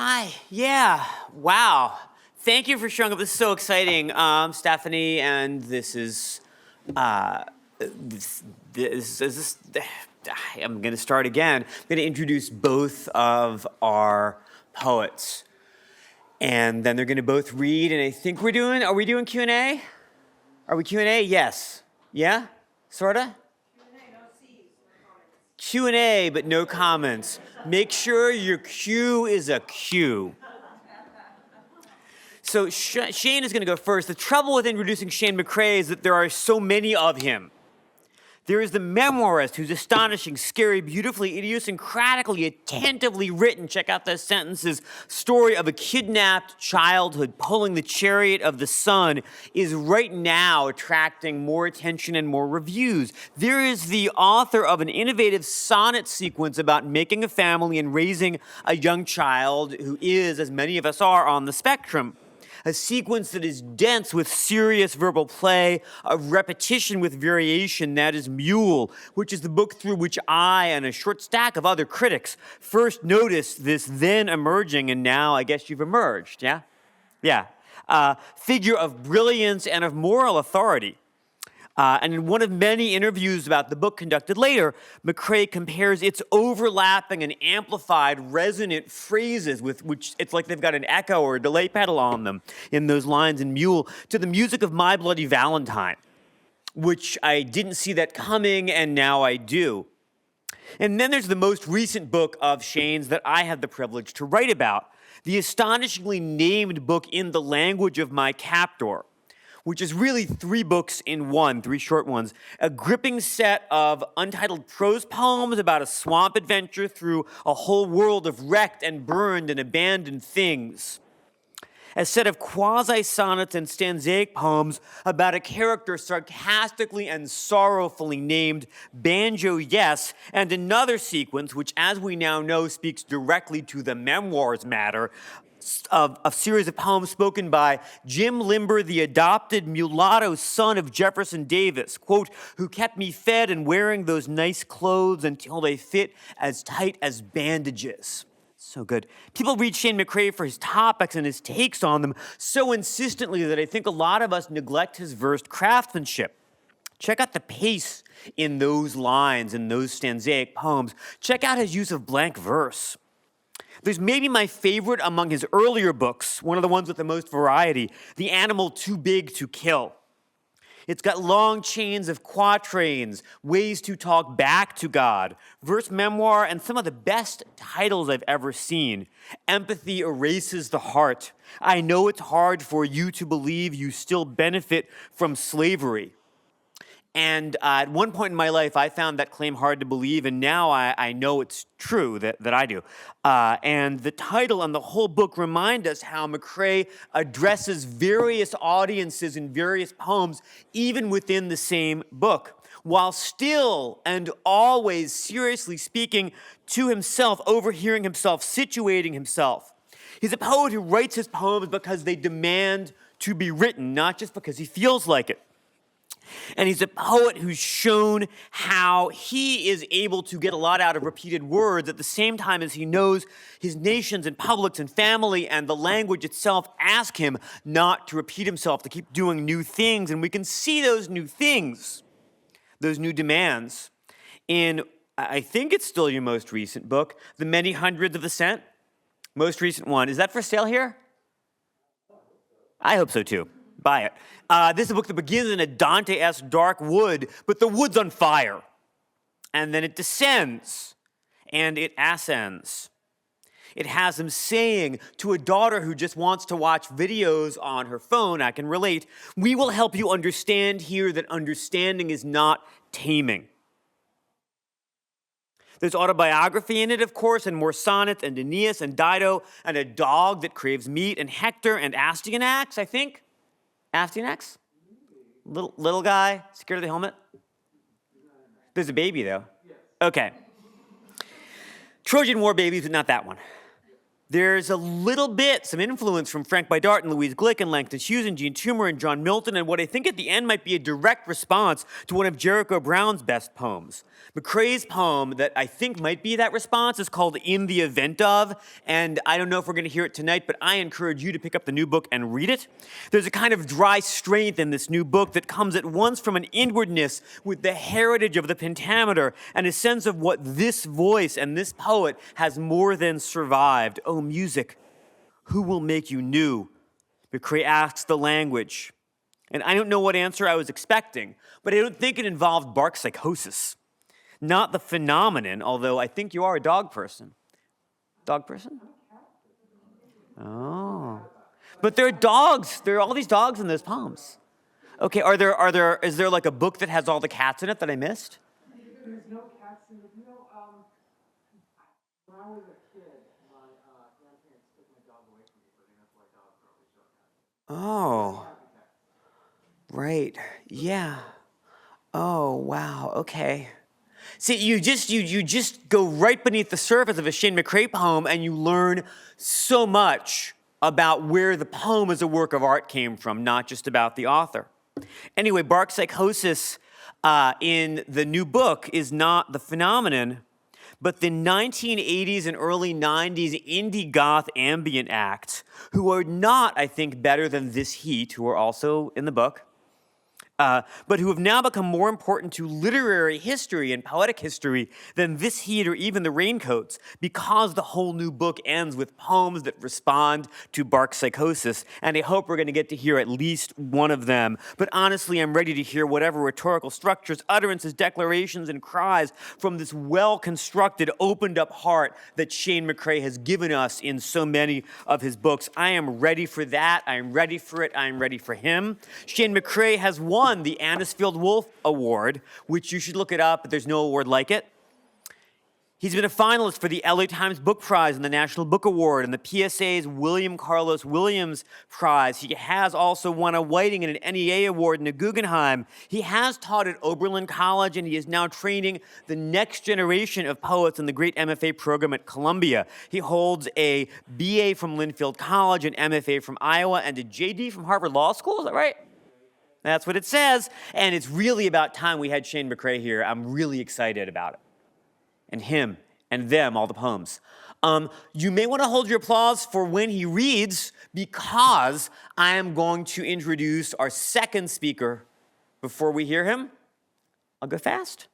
Hi. Yeah. Wow. Thank you for showing up. This is so exciting, Stephanie. And this is, I'm going to start again. I'm going to introduce both of our poets, and then they're going to both read. And I think are we doing Q&A? Are we Q&A? Yes. Yeah. Sorta. Q&A, but no comments. Make sure your Q is a Q. So Shane is going to go first. The trouble with introducing Shane McRae is that there are so many of him. There is the memoirist who's astonishing, scary, beautifully, idiosyncratically, attentively written, check out those sentences, story of a kidnapped childhood pulling the chariot of the sun is right now attracting more attention and more reviews. There is the author of an innovative sonnet sequence about making a family and raising a young child who is, as many of us are, on the spectrum. A sequence that is dense with serious verbal play, of repetition with variation, that is Mule, which is the book through which I and a short stack of other critics first noticed this then emerging, and now I guess you've emerged, yeah? Yeah. Figure of brilliance and of moral authority. And in one of many interviews about the book conducted later, McRae compares its overlapping and amplified resonant phrases with which it's like they've got an echo or a delay pedal on them in those lines in Mule to the music of My Bloody Valentine, which I didn't see that coming and now I do. And then there's the most recent book of Shane's that I had the privilege to write about, the astonishingly named book In the Language of My Captor, which is really 3 books in one, 3 short ones, a gripping set of untitled prose poems about a swamp adventure through a whole world of wrecked and burned and abandoned things, a set of quasi-sonnets and stanzaic poems about a character sarcastically and sorrowfully named Banjo Yes, and another sequence, which as we now know speaks directly to the memoirs matter, of a series of poems spoken by Jim Limber, the adopted mulatto son of Jefferson Davis, quote, who kept me fed and wearing those nice clothes until they fit as tight as bandages. So good. People read Shane McRae for his topics and his takes on them so insistently that I think a lot of us neglect his versed craftsmanship. Check out the pace in those lines, in those stanzaic poems. Check out his use of blank verse. There's maybe my favorite among his earlier books, one of the ones with the most variety, The Animal Too Big to Kill. It's got long chains of quatrains, ways to talk back to God, verse memoir, and some of the best titles I've ever seen. Empathy erases the heart. I know it's hard for you to believe you still benefit from slavery. And at one point in my life, I found that claim hard to believe, and now I know it's true that I do. And the title and the whole book remind us how McRae addresses various audiences in various poems, even within the same book, while still and always seriously speaking to himself, overhearing himself, situating himself. He's a poet who writes his poems because they demand to be written, not just because he feels like it. And he's a poet who's shown how he is able to get a lot out of repeated words at the same time as he knows his nations and publics and family and the language itself ask him not to repeat himself, to keep doing new things. And we can see those new things, those new demands, in, I think it's still your most recent book, The Many Hundreds of the Cent. Most recent one. Is that for sale here? I hope so too. Buy it. This is a book that begins in a Dante-esque dark wood, but the wood's on fire. And then it descends, and it ascends. It has him saying to a daughter who just wants to watch videos on her phone, I can relate, we will help you understand here that understanding is not taming. There's autobiography in it, of course, and more sonnets, and Aeneas, and Dido, and a dog that craves meat, and Hector, and Astyanax, I think. Astyanax? Little guy, scared of the helmet? There's a baby, though. Okay. Trojan War babies, but not that one. There's a little bit, some influence from Frank Bidart and Louise Glick and Langton Hughes and Gene Toomer and John Milton, and what I think at the end might be a direct response to one of Jericho Brown's best poems. McRae's poem that I think might be that response is called In the Event Of, and I don't know if we're going to hear it tonight, but I encourage you to pick up the new book and read it. There's a kind of dry strength in this new book that comes at once from an inwardness with the heritage of the pentameter and a sense of what this voice and this poet has more than survived. Oh, music, who will make you new? McRae asks the language. And I don't know what answer I was expecting, but I don't think it involved bark psychosis. Not the phenomenon, although I think you are a dog person. Dog person? Oh. But there are dogs. There are all these dogs in those poems. Okay, is there like a book that has all the cats in it that I missed? There's no cats in it. When I was a kid, my grandparents took my dog away from me, but that's why dogs probably show cats. Oh. Right. Yeah. Oh, wow. Okay. See, you just go right beneath the surface of a Shane McRae poem and you learn so much about where the poem as a work of art came from, not just about the author. Anyway, bark psychosis in the new book is not the phenomenon, but the 1980s and early 90s indie goth ambient acts who are not, I think, better than This Heat, who are also in the book, but who have now become more important to literary history and poetic history than This Heat or even the Raincoats, because the whole new book ends with poems that respond to bark psychosis, and I hope we're going to get to hear at least one of them. But honestly, I'm ready to hear whatever rhetorical structures, utterances, declarations, and cries from this well-constructed, opened-up heart that Shane McRae has given us in so many of his books. I am ready for that. I am ready for it. I am ready for him. Shane McRae has won the Anisfield Wolf Award, which you should look it up, but there's no award like it. He's been a finalist for the LA Times Book Prize and the National Book Award and the PSA's William Carlos Williams Prize. He has also won a Whiting and an NEA Award and a Guggenheim. He has taught at Oberlin College, and he is now training the next generation of poets in the great MFA program at Columbia. He holds a BA from Linfield College, an MFA from Iowa, and a JD from Harvard Law School. Is that right? That's what it says, and it's really about time we had Shane McRae here. I'm really excited about it. And him, and them, all the poems. You may want to hold your applause for when he reads, because I am going to introduce our second speaker before we hear him. I'll go fast.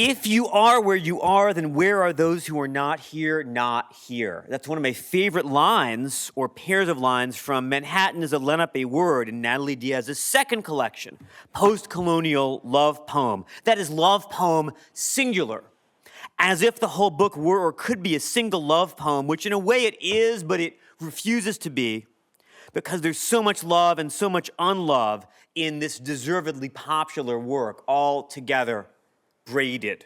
If you are where you are, then where are those who are not here, not here? That's one of my favorite lines, or pairs of lines, from Manhattan is a Lenape Word in Natalie Diaz's second collection, Post-Colonial Love Poem. That is love poem singular, as if the whole book were or could be a single love poem, which in a way it is, but it refuses to be, because there's so much love and so much unlove in this deservedly popular work, all together braided.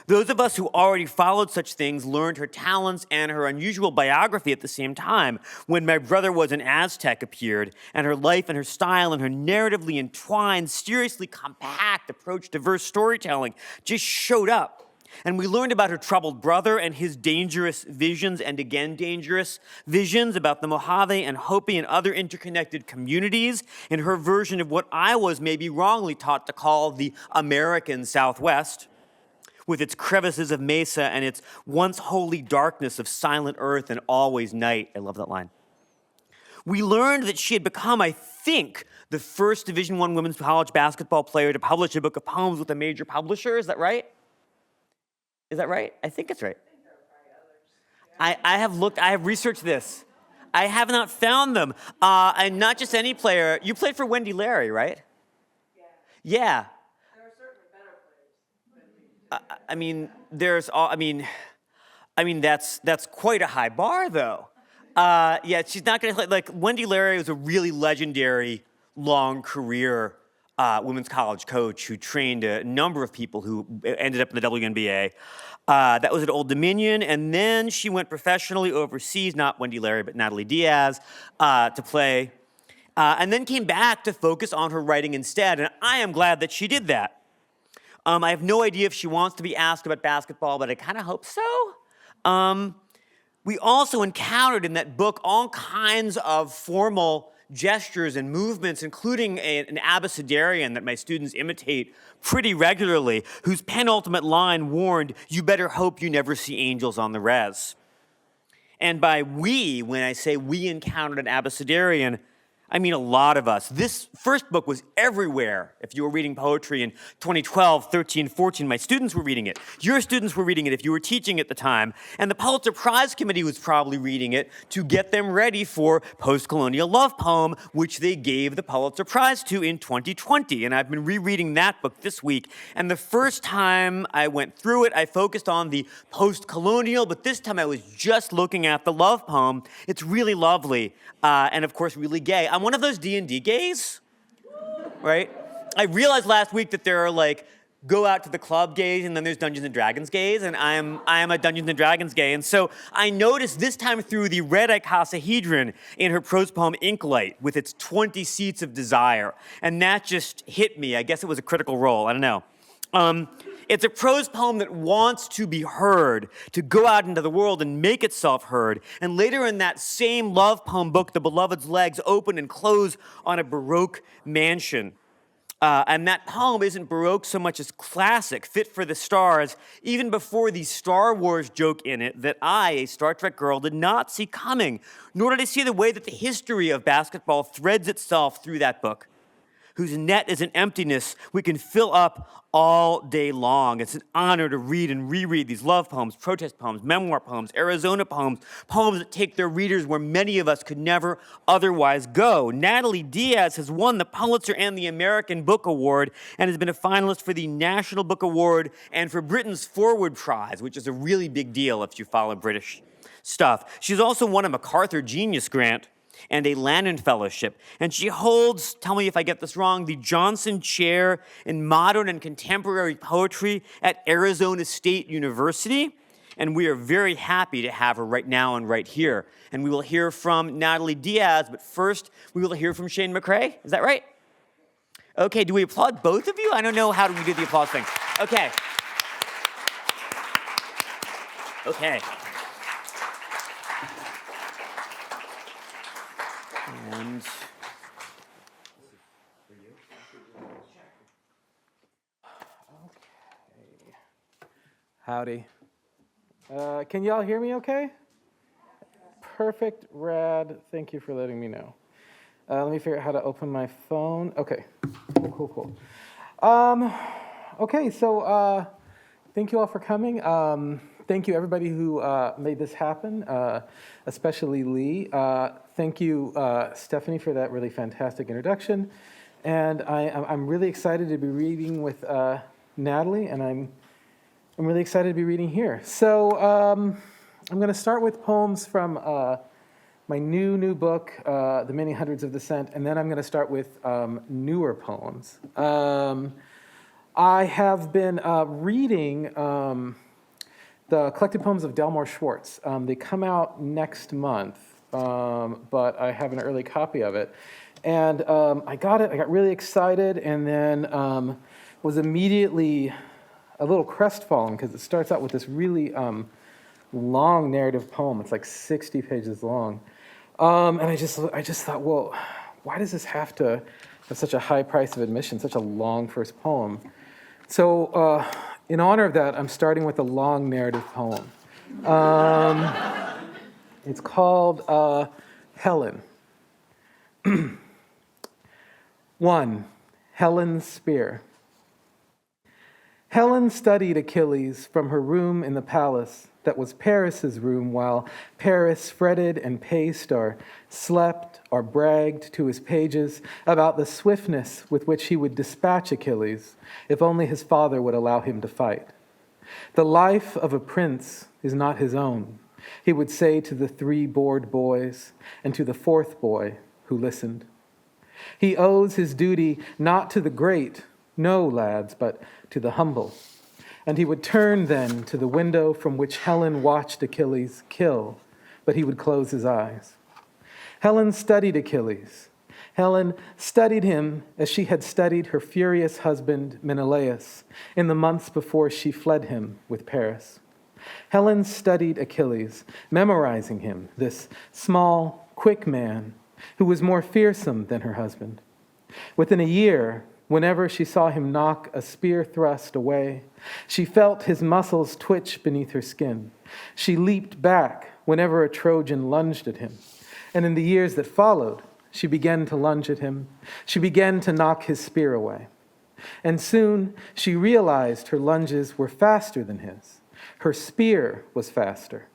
Those of us who already followed such things learned her talents and her unusual biography at the same time when My Brother Was an Aztec appeared, and her life and her style and her narratively entwined, seriously compact approach to verse storytelling just showed up. And we learned about her troubled brother and his dangerous visions, and again dangerous visions, about the Mojave and Hopi and other interconnected communities in her version of what I was maybe wrongly taught to call the American Southwest, with its crevices of mesa and its once holy darkness of silent earth and always night. I love that line. We learned that she had become, I think, the first Division I women's college basketball player to publish a book of poems with a major publisher. Is that right? Is that right? I think it's right. I have looked, I have researched this. I have not found them. And not just any player. You played for Wendy Larry, right? Yeah. There are certainly better players. I mean, there's all, I mean, that's quite a high bar, though. Yeah, she's not going to play, like, Wendy Larry was a really legendary, long career women's college coach who trained a number of people who ended up in the WNBA. That was at Old Dominion, and then she went professionally overseas, not Wendy Larry, but Natalie Diaz, to play, and then came back to focus on her writing instead, and I am glad that she did that. I have no idea if she wants to be asked about basketball, but I kind of hope so. We also encountered in that book all kinds of formal gestures and movements, including an abecedarian that my students imitate pretty regularly, whose penultimate line warned, "You better hope you never see angels on the res." And by we, when I say we encountered an abecedarian, I mean a lot of us. This first book was everywhere. If you were reading poetry in 2012, 13, 14, my students were reading it. Your students were reading it if you were teaching at the time. And the Pulitzer Prize Committee was probably reading it to get them ready for Post-Colonial Love Poem, which they gave the Pulitzer Prize to in 2020. And I've been rereading that book this week. And the first time I went through it, I focused on the post-colonial, but this time I was just looking at the love poem. It's really lovely, and of course really gay. I'm one of those D&D gays, right? I realized last week that there are like go out to the club gays and then there's Dungeons and Dragons gays, and I am a Dungeons and Dragons gay. And so I noticed this time through the red icosahedron in her prose poem Inklight with its 20 seats of desire, and that just hit me. I guess it was a critical role, I don't know. It's a prose poem that wants to be heard, to go out into the world and make itself heard. And later in that same love poem book, the beloved's legs open and close on a Baroque mansion. And that poem isn't Baroque so much as classic, fit for the stars, even before the Star Wars joke in it that I, a Star Trek girl, did not see coming, nor did I see the way that the history of basketball threads itself through that book, whose net is an emptiness we can fill up all day long. It's an honor to read and reread these love poems, protest poems, memoir poems, Arizona poems, poems that take their readers where many of us could never otherwise go. Natalie Diaz has won the Pulitzer and the American Book Award and has been a finalist for the National Book Award and for Britain's Forward Prize, which is a really big deal if you follow British stuff. She's also won a MacArthur Genius Grant and a Lannan Fellowship. And she holds, tell me if I get this wrong, the Johnson Chair in Modern and Contemporary Poetry at Arizona State University. And we are very happy to have her right now and right here. And we will hear from Natalie Diaz, but first we will hear from Shane McRae. Is that right? Okay, do we applaud both of you? I don't know how do we do the applause thing. Okay. Okay. And howdy. Can y'all hear me okay? Perfect, rad. Thank you for letting me know. Let me figure out how to open my phone. Okay, cool. Okay, so thank you all for coming. Thank you everybody who made this happen, especially Lee. Thank you, Stephanie, for that really fantastic introduction. And I'm really excited to be reading with Natalie, and I'm really excited to be reading here. So I'm going to start with poems from my new book, The Many Hundreds of Descent, and then I'm going to start with newer poems. I have been reading the collected poems of Delmore Schwartz. They come out next month, but I have an early copy of it. And I got it, I got really excited, and then was immediately a little crestfallen because it starts out with this really long narrative poem. It's like 60 pages long. And I just thought, well, why does this have to have such a high price of admission, such a long first poem? So in honor of that, I'm starting with a long narrative poem. It's called Helen. 1. Helen's Spear. Helen studied Achilles from her room in the palace that was Paris's room, while Paris fretted and paced or slept or bragged to his pages about the swiftness with which he would dispatch Achilles if only his father would allow him to fight. The life of a prince is not his own, he would say to the 3 bored boys and to the 4th boy who listened. He owes his duty not to the great, no, lads, but to the humble. And he would turn then to the window from which Helen watched Achilles kill, but he would close his eyes. Helen studied Achilles. Helen studied him as she had studied her furious husband Menelaus in the months before she fled him with Paris. Helen studied Achilles, memorizing him, this small, quick man who was more fearsome than her husband. Within a year, whenever she saw him knock a spear thrust away, she felt his muscles twitch beneath her skin. She leaped back whenever a Trojan lunged at him. And in the years that followed, she began to lunge at him. She began to knock his spear away. And soon she realized her lunges were faster than his. Her spear was faster.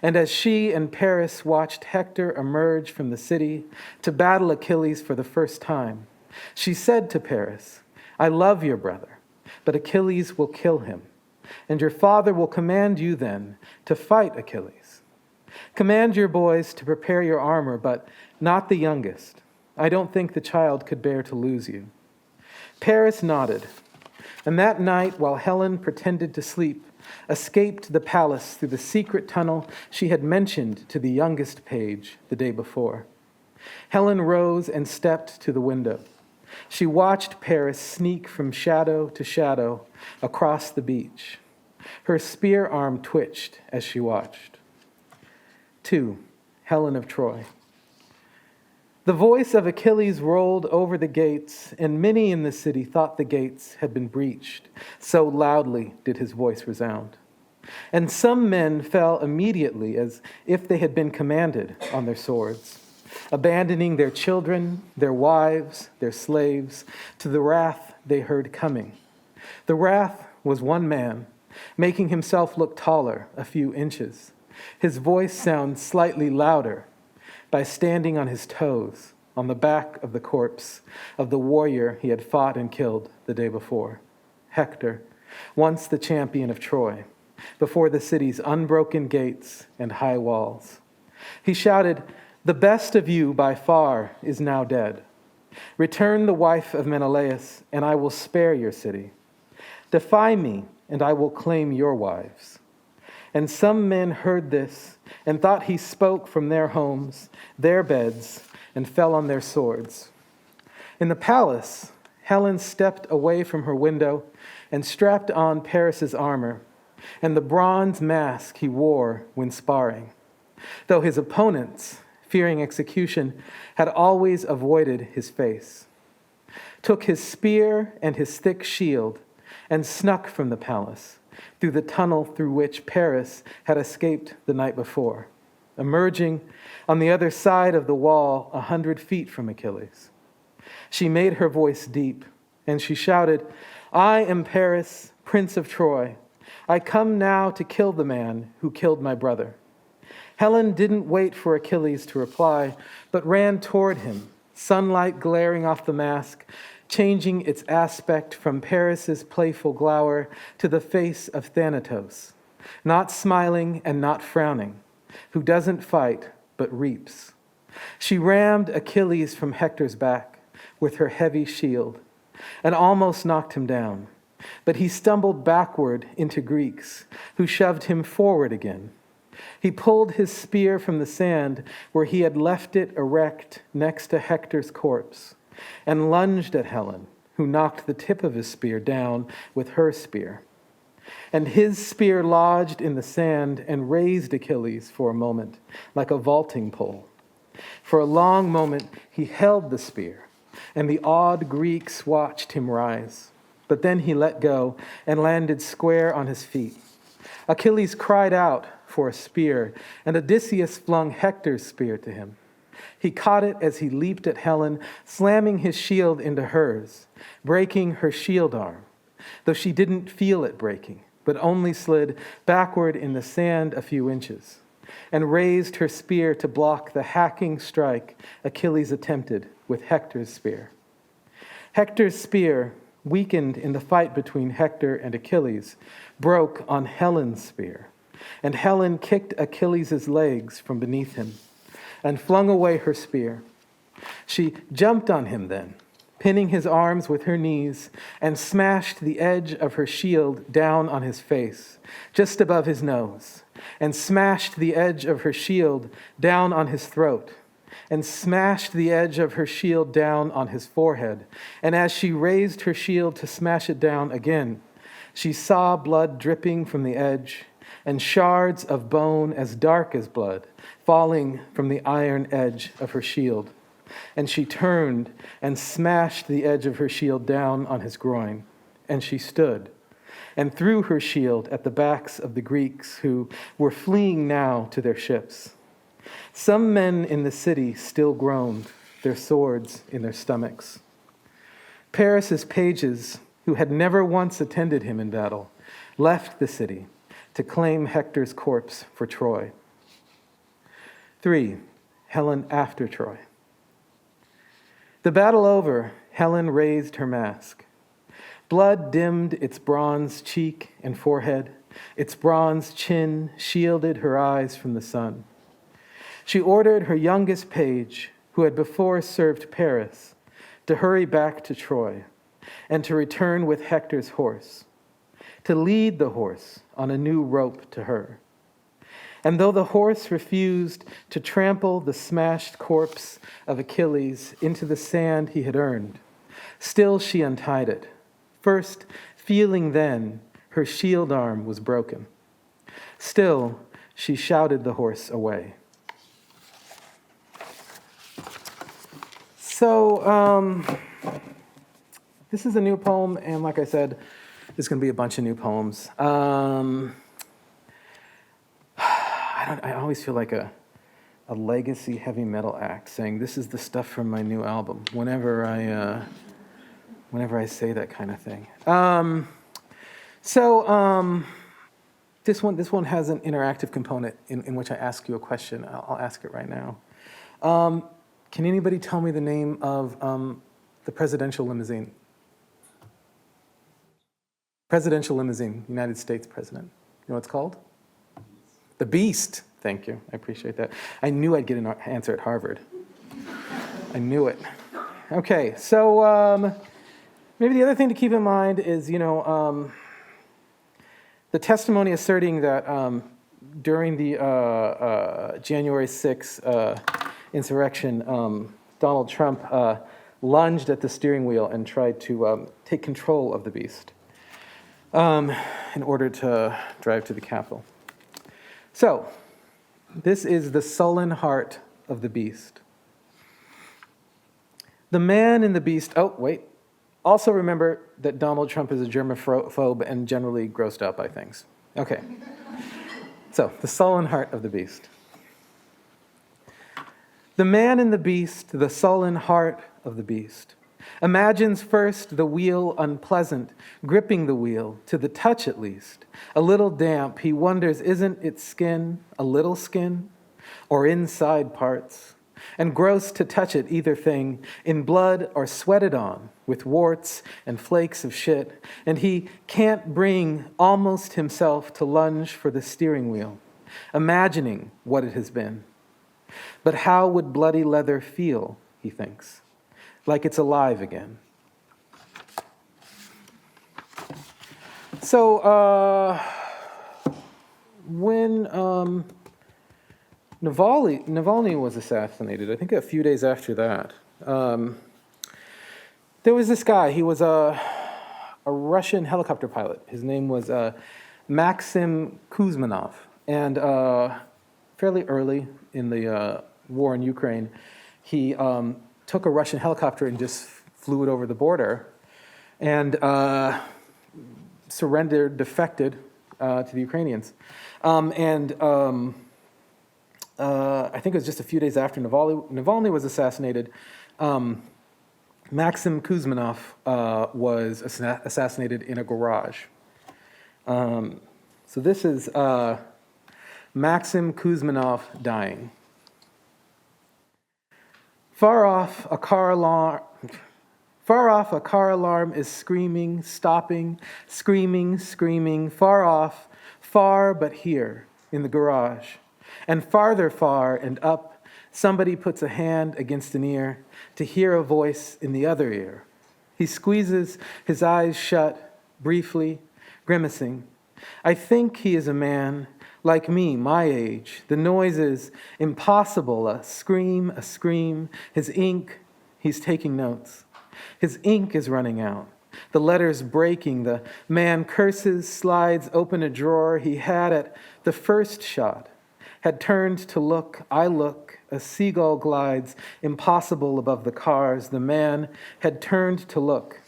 And as she and Paris watched Hector emerge from the city to battle Achilles for the first time, she said to Paris, "I love your brother, but Achilles will kill him. And your father will command you then to fight Achilles. Command your boys to prepare your armor, but not the youngest. I don't think the child could bear to lose you." Paris nodded, and that night, while Helen pretended to sleep, escaped the palace through the secret tunnel she had mentioned to the youngest page the day before. Helen rose and stepped to the window. She watched Paris sneak from shadow to shadow across the beach. Her spear arm twitched as she watched. 2. Helen of Troy. The voice of Achilles rolled over the gates, and many in the city thought the gates had been breached. So loudly did his voice resound. And some men fell immediately as if they had been commanded on their swords, abandoning their children, their wives, their slaves, to the wrath they heard coming. The wrath was one man, making himself look taller a few inches. His voice sounds slightly louder by standing on his toes on the back of the corpse of the warrior he had fought and killed the day before, Hector, once the champion of Troy, before the city's unbroken gates and high walls. He shouted, "The best of you by far is now dead. Return the wife of Menelaus, and I will spare your city. Defy me, and I will claim your wives." And some men heard this and thought he spoke from their homes, their beds, and fell on their swords. In the palace, Helen stepped away from her window and strapped on Paris's armor and the bronze mask he wore when sparring, though his opponents, fearing execution, had always avoided his face, took his spear and his thick shield and snuck from the palace through the tunnel through which Paris had escaped the night before, emerging on the other side of the wall 100 feet from Achilles. She made her voice deep, and she shouted, "I am Paris, Prince of Troy. I come now to kill the man who killed my brother." Helen didn't wait for Achilles to reply, but ran toward him, sunlight glaring off the mask, changing its aspect from Paris's playful glower to the face of Thanatos, not smiling and not frowning, who doesn't fight but reaps. She rammed Achilles from Hector's back with her heavy shield and almost knocked him down, but he stumbled backward into Greeks, who shoved him forward again. He pulled his spear from the sand where he had left it erect next to Hector's corpse, and lunged at Helen, who knocked the tip of his spear down with her spear. And his spear lodged in the sand and raised Achilles for a moment, like a vaulting pole. For a long moment he held the spear, and the awed Greeks watched him rise. But then he let go and landed square on his feet. Achilles cried out for a spear, and Odysseus flung Hector's spear to him. He caught it as he leaped at Helen, slamming his shield into hers, breaking her shield arm, though she didn't feel it breaking, but only slid backward in the sand a few inches, and raised her spear to block the hacking strike Achilles attempted with Hector's spear. Hector's spear, weakened in the fight between Hector and Achilles, broke on Helen's spear, and Helen kicked Achilles' legs from beneath him and flung away her spear. She jumped on him then, pinning his arms with her knees, and smashed the edge of her shield down on his face, just above his nose, and smashed the edge of her shield down on his throat, and smashed the edge of her shield down on his forehead. And as she raised her shield to smash it down again, she saw blood dripping from the edge, and shards of bone as dark as blood falling from the iron edge of her shield. And she turned and smashed the edge of her shield down on his groin. And she stood and threw her shield at the backs of the Greeks who were fleeing now to their ships. Some men in the city still groaned, their swords in their stomachs. Paris's pages, who had never once attended him in battle, left the city to claim Hector's corpse for Troy. 3. Helen after Troy. The battle over, Helen raised her mask. Blood dimmed its bronze cheek and forehead. Its bronze chin shielded her eyes from the sun. She ordered her youngest page, who had before served Paris, to hurry back to Troy and to return with Hector's horse, to lead the horse on a new rope to her. And though the horse refused to trample the smashed corpse of Achilles into the sand he had earned, still she untied it, first feeling then her shield arm was broken. Still she shouted the horse away. So, this is a new poem, and like I said, there's going to be a bunch of new poems. I always feel like a legacy heavy metal act saying this is the stuff from my new album. Whenever I say that kind of thing. This one has an interactive component in which I ask you a question. I'll ask it right now. Can anybody tell me the name of the presidential limousine? Presidential limousine, United States president. You know what it's called? The Beast. Thank you. I appreciate that. I knew I'd get an answer at Harvard. I knew it. Okay, so maybe the other thing to keep in mind is, the testimony asserting that during the January 6th insurrection, Donald Trump lunged at the steering wheel and tried to take control of the Beast in order to drive to the Capitol. So, this is the sullen heart of the Beast. The man in the Beast, also remember that Donald Trump is a germaphobe and generally grossed out by things. Okay, so the sullen heart of the Beast. The man in the Beast, the sullen heart of the Beast, imagines first the wheel unpleasant, gripping the wheel, to the touch at least. A little damp, he wonders, isn't its skin a little skin, or inside parts? And gross to touch it, either thing, in blood or sweated on, with warts and flakes of shit, and he can't bring almost himself to lunge for the steering wheel, imagining what it has been. But how would bloody leather feel, he thinks, like it's alive again. So, when Navalny was assassinated, I think a few days after that, there was this guy. He was a Russian helicopter pilot. His name was Maxim Kuzmanov. And fairly early in the war in Ukraine, he took a Russian helicopter and just flew it over the border and defected to the Ukrainians. I think it was just a few days after Navalny was assassinated, Maxim Kuzmanov was assassinated in a garage. So this is Maxim Kuzmanov dying. Far off, a car alarm is screaming, stopping, screaming, far off, far but here, in the garage. And farther far and up, somebody puts a hand against an ear to hear a voice in the other ear. He squeezes his eyes shut, briefly, grimacing. I think he is a man like me, my age. The noise is impossible, a scream. His ink, he's taking notes. His ink is running out. The letters breaking. The man curses, slides open a drawer he had at The first shot had turned to look, I look, a seagull glides, impossible above the cars. The man had turned to look.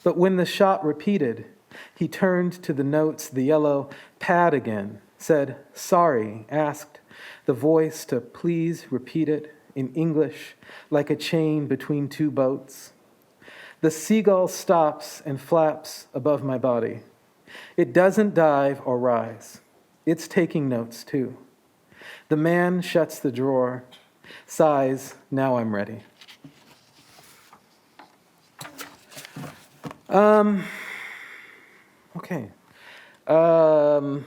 But when the shot repeated, he turned to the notes, the yellow pad again, said, sorry, asked the voice to please repeat it in English, like a chain between two boats. The seagull stops and flaps above my body. It doesn't dive or rise. It's taking notes, too. The man shuts the drawer, sighs, now I'm ready. Okay. When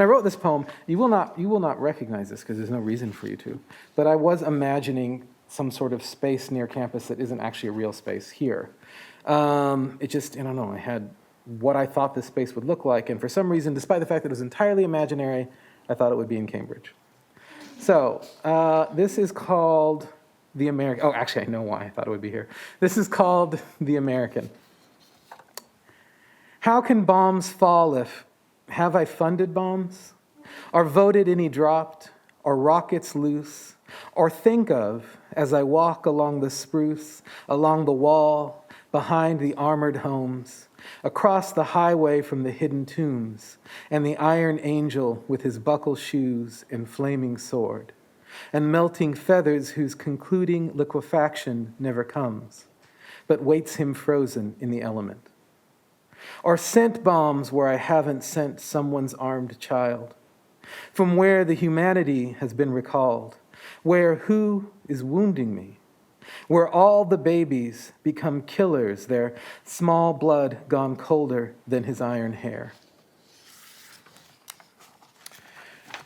I wrote this poem, you will not recognize this because there's no reason for you to, but I was imagining some sort of space near campus that isn't actually a real space here. It just, I don't know, I had what I thought this space would look like, and for some reason, despite the fact that it was entirely imaginary, I thought it would be in Cambridge. So, this is called The American. Oh, actually, I know why I thought it would be here. This is called The American. How can bombs fall if, have I funded bombs? Or voted any dropped? Or rockets loose? Or think of, as I walk along the spruce, along the wall, behind the armored homes, across the highway from the hidden tombs, and the iron angel with his buckle shoes and flaming sword, and melting feathers whose concluding liquefaction never comes, but waits him frozen in the element. Or sent bombs where I haven't sent someone's armed child, from where the humanity has been recalled, where who is wounding me, where all the babies become killers, their small blood gone colder than his iron hair.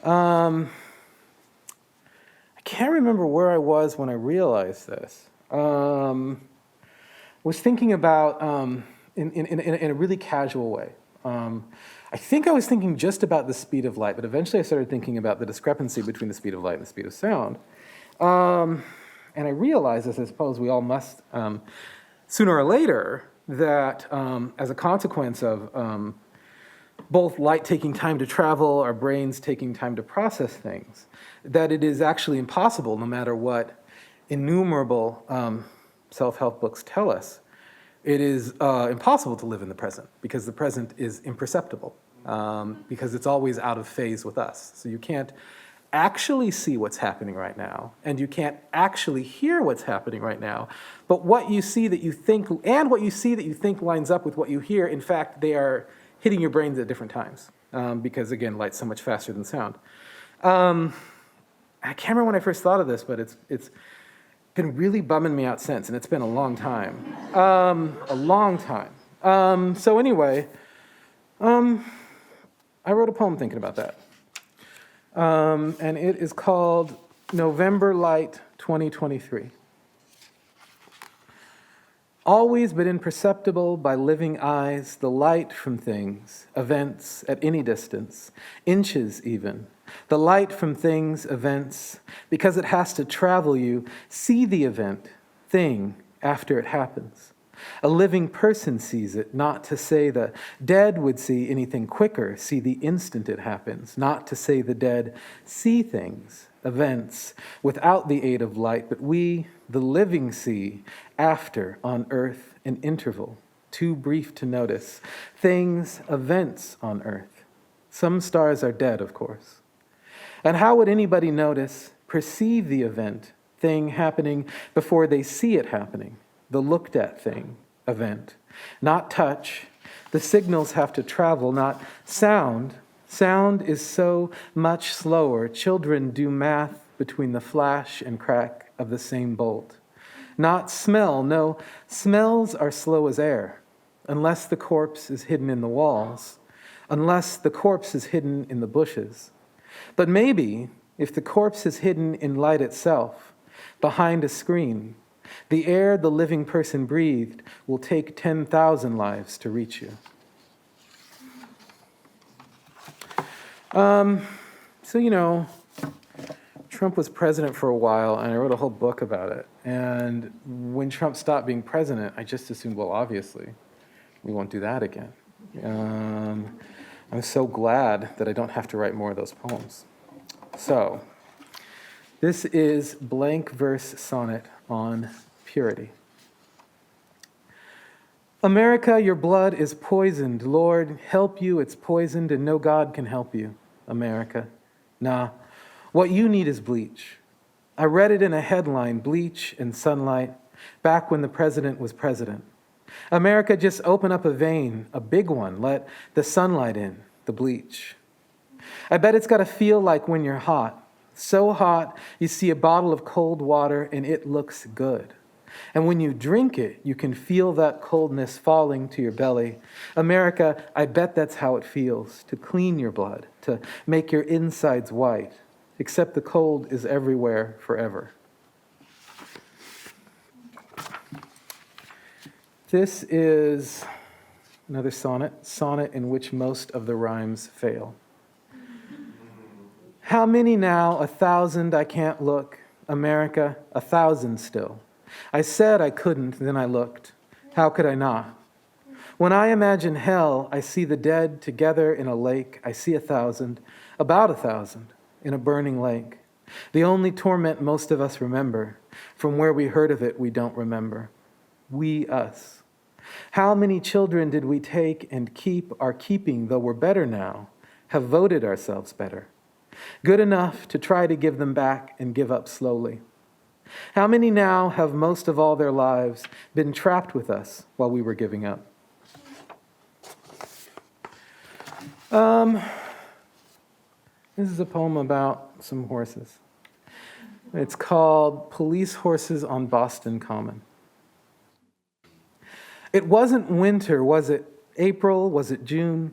I can't remember where I was when I realized this. Was thinking about, in a really casual way. I think I was thinking just about the speed of light, but eventually I started thinking about the discrepancy between the speed of light and the speed of sound. And I realized, as I suppose we all must, sooner or later, that as a consequence of both light taking time to travel, our brains taking time to process things, that it is actually impossible, no matter what innumerable self-help books tell us, it is impossible to live in the present, because the present is imperceptible, because it's always out of phase with us. So you can't actually see what's happening right now, and you can't actually hear what's happening right now, but what you see that you think, and what you see that you think lines up with what you hear, in fact, they are hitting your brains at different times, because again, light's so much faster than sound. I can't remember when I first thought of this, but it's been really bumming me out since, and it's been a long time. A long time. So anyway, I wrote a poem thinking about that. And it is called November Light 2023. Always but imperceptible by living eyes, the light from things, events at any distance, inches even. The light from things, events, because it has to travel you, see the event, thing, after it happens. A living person sees it, not to say the dead would see anything quicker, see the instant it happens, not to say the dead see things, events, without the aid of light, but we, the living, see, after, on earth, an interval, too brief to notice, things, events on earth. Some stars are dead, of course. And how would anybody notice, perceive the event, thing happening before they see it happening? The looked at thing, event, not touch. The signals have to travel, not sound. Sound is so much slower. Children do math between the flash and crack of the same bolt. Not smell, no, smells are slow as air, unless the corpse is hidden in the walls, unless the corpse is hidden in the bushes. But maybe, if the corpse is hidden in light itself, behind a screen, the air the living person breathed will take 10,000 lives to reach you. So, Trump was president for a while, and I wrote a whole book about it. And when Trump stopped being president, I just assumed, well, obviously, we won't do that again. I'm so glad that I don't have to write more of those poems. So, this is blank verse sonnet on purity. America, your blood is poisoned. Lord, help you, it's poisoned, and no God can help you, America. Nah, what you need is bleach. I read it in a headline, bleach and sunlight, back when the president was president. America, just open up a vein, a big one, let the sunlight in, the bleach. I bet it's got to feel like when you're hot, so hot you see a bottle of cold water and it looks good. And when you drink it, you can feel that coldness falling to your belly. America, I bet that's how it feels, to clean your blood, to make your insides white, except the cold is everywhere forever. This is another sonnet in which most of the rhymes fail. How many now? 1,000, I can't look. America, 1,000 still. I said I couldn't, then I looked. How could I not? When I imagine hell, I see the dead together in a lake. I see 1,000, about 1,000, in a burning lake. The only torment most of us remember. From where we heard of it, we don't remember. We, us. How many children did we take and keep, are keeping, though we're better now, have voted ourselves better? Good enough to try to give them back and give up slowly. How many now have most of all their lives been trapped with us while we were giving up? This is a poem about some horses. It's called Police Horses on Boston Common. It wasn't winter, was it April, was it June?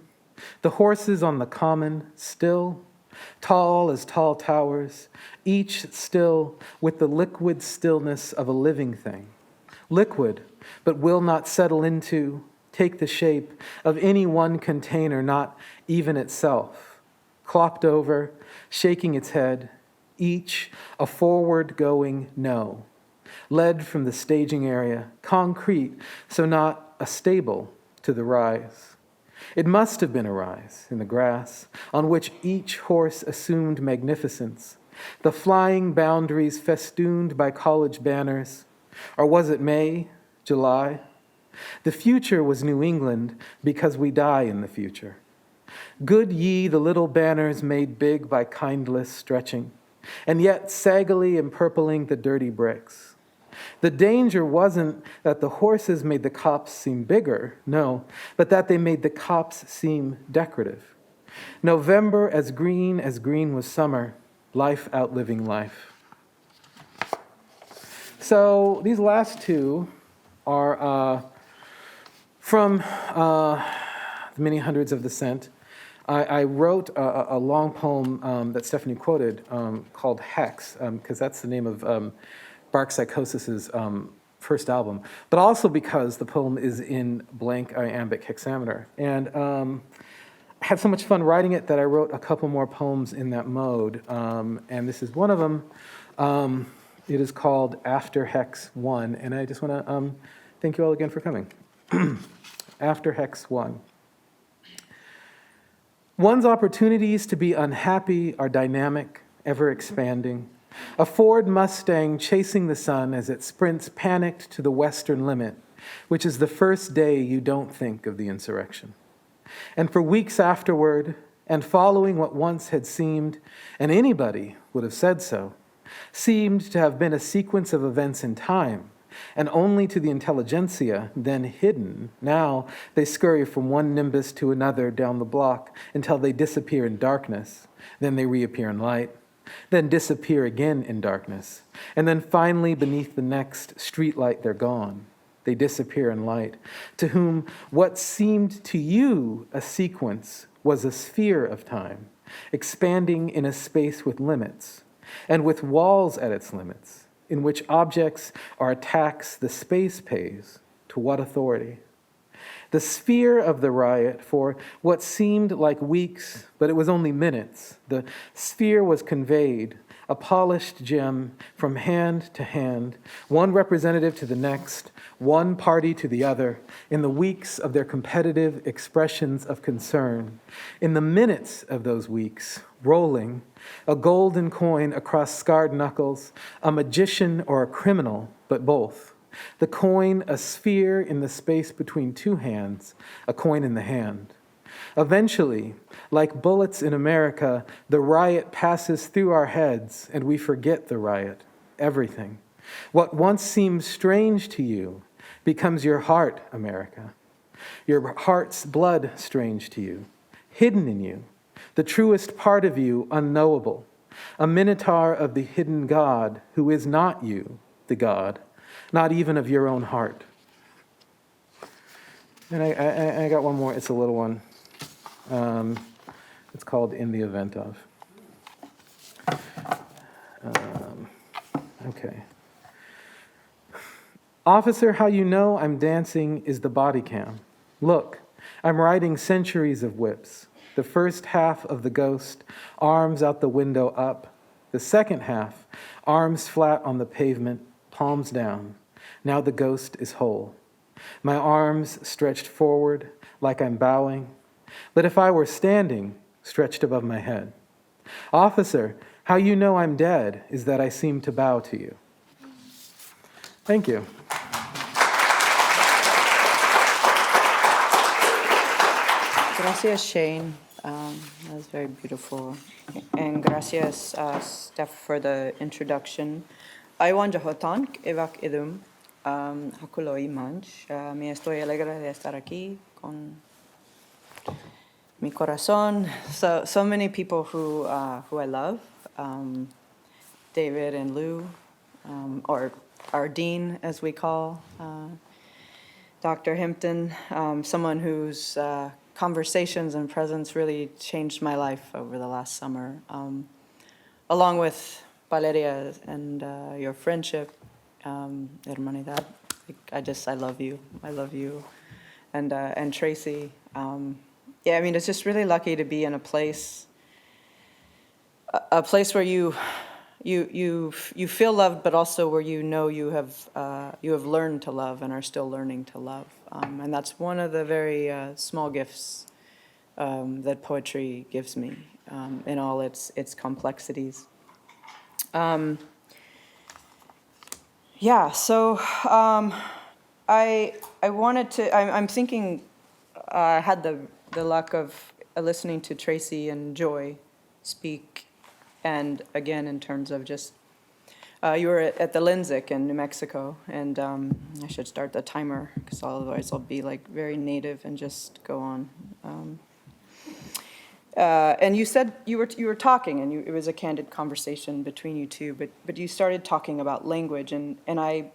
The horses on the common still, tall as tall towers, each still with the liquid stillness of a living thing. Liquid, but will not settle into, take the shape of any one container, not even itself. Clopped over, shaking its head, each a forward-going no. Led from the staging area, concrete, so not a stable to the rise. It must have been a rise in the grass, on which each horse assumed magnificence, the flying boundaries festooned by college banners. Or was it May, July? The future was New England because we die in the future. Good ye the little banners made big by kindless stretching, and yet saggily empurpling the dirty bricks. The danger wasn't that the horses made the cops seem bigger, no, but that they made the cops seem decorative. November as green was summer, life outliving life. So these last two are from the Many Hundreds of the Cent. I wrote a long poem that Stephanie quoted called Hex, because that's the name of Bark Psychosis's first album, but also because the poem is in blank iambic hexameter. And I had so much fun writing it that I wrote a couple more poems in that mode, and this is one of them. It is called After Hex 1, and I just want to thank you all again for coming. After Hex 1. One's opportunities to be unhappy are dynamic, ever expanding. A Ford Mustang chasing the sun as it sprints panicked to the western limit, which is the first day you don't think of the insurrection. And for weeks afterward, and following what once had seemed, and anybody would have said so, seemed to have been a sequence of events in time, and only to the intelligentsia, then hidden. Now they scurry from one nimbus to another down the block until they disappear in darkness. Then they reappear in light, then disappear again in darkness. And then finally, beneath the next streetlight, they're gone. They disappear in light, to whom what seemed to you a sequence was a sphere of time, expanding in a space with limits, and with walls at its limits, in which objects are attacks the space pays. To what authority? The sphere of the riot for what seemed like weeks, but it was only minutes. The sphere was conveyed, a polished gem from hand to hand, one representative to the next, one party to the other, in the weeks of their competitive expressions of concern, in the minutes of those weeks, rolling, a golden coin across scarred knuckles, a magician or a criminal, but both. The coin, a sphere in the space between two hands, a coin in the hand. Eventually, like bullets in America, the riot passes through our heads and we forget the riot, everything. What once seemed strange to you becomes your heart, America. Your heart's blood strange to you, hidden in you, the truest part of you unknowable, a minotaur of the hidden God who is not you, the God, not even of your own heart. And I got one more, it's a little one. It's called In the Event of. Okay. Officer, how you know I'm dancing is the body cam. Look, I'm riding centuries of whips. The first half of the ghost, arms out the window up. The second half, arms flat on the pavement, palms down. Now the ghost is whole. My arms stretched forward like I'm bowing, but if I were standing, stretched above my head. Officer, how you know I'm dead is that I seem to bow to you. Thank you. Gracias, Shane. That was very beautiful. And gracias, Steph, for the introduction. Aiwan jahotan, evak idum, hakuloi manch. Me estoy alegre de estar aquí con mi corazón. So many people who I love, David and Lou, or our dean, as we call Dr. Himpton, someone whose conversations and presence really changed my life over the last summer, along with Valeria and your friendship, hermanidad. I love you. I love you, and Tracy. Yeah, I mean, it's just really lucky to be in a place where you feel loved, but also where you know you have learned to love and are still learning to love, and that's one of the very small gifts that poetry gives me in all its complexities. Yeah, so I wanted to. I'm thinking. I had the luck of listening to Tracy and Joy speak, and again in terms of just you were at the Linzic in New Mexico, and I should start the timer because otherwise I'll be like very native and just go on. And you said you were talking, and it was a candid conversation between you two, but you started talking about language, and I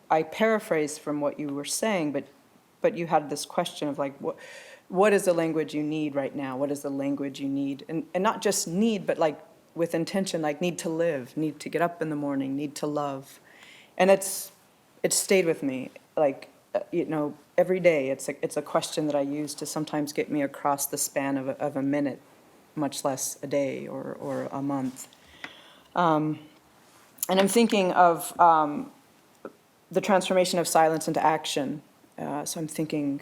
paraphrased from what you were saying, but you had this question of like what is the language you need right now? What is the language you need? And not just need, but like with intention, like need to live, need to get up in the morning, need to love. And it's stayed with me, like, every day. It's a question that I use to sometimes get me across the span of a minute, much less a day or a month. And I'm thinking of the transformation of silence into action. So I'm thinking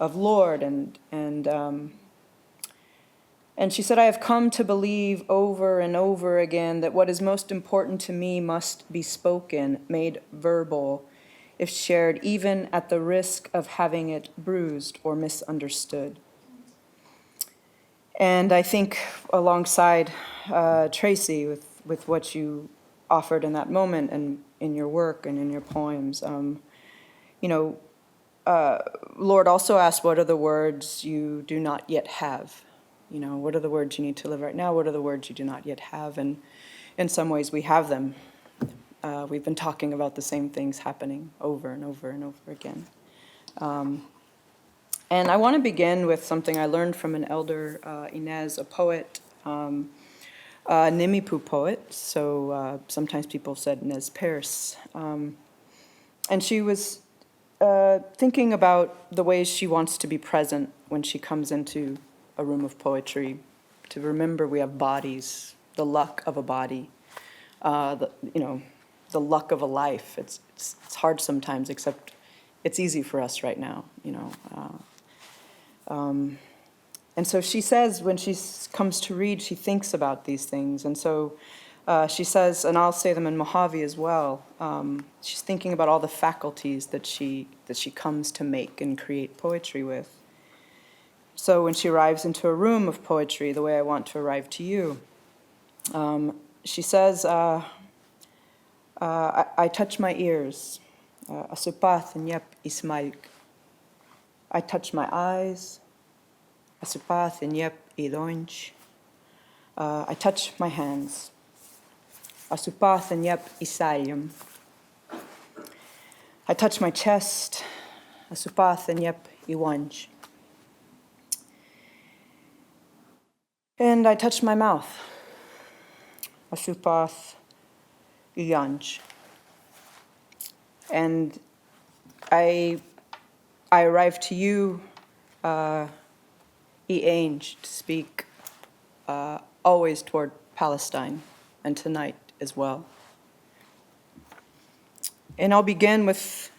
of Lord, and she said, I have come to believe over and over again that what is most important to me must be spoken, made verbal, if shared, even at the risk of having it bruised or misunderstood. And I think alongside Tracy, with what you offered in that moment and in your work and in your poems, Lord also asked, what are the words you do not yet have? What are the words you need to live right now? What are the words you do not yet have? And in some ways we have them. We've been talking about the same things happening over and over and over again. And I want to begin with something I learned from an elder, Inez, a poet, Nimipu poet. So sometimes people said Inez Peirce. And she was thinking about the ways she wants to be present when she comes into a room of poetry, to remember we have bodies, the luck of a body, the luck of a life. It's hard sometimes, except it's easy for us right now, And so she says when she comes to read, she thinks about these things. And so she says, and I'll say them in Mojave as well, she's thinking about all the faculties that she comes to make and create poetry with. So when she arrives into a room of poetry, the way I want to arrive to you, she says, I touch my ears, asupath nyep ismaik. I touch my eyes, asupath nyep idonch. I touch my hands, asupath nyep isayim. I touch my chest, asupath nyep iwanch. And I touch my mouth, asupath iyanch. And I arrive to you, to speak always toward Palestine, and tonight as well. And I'll begin with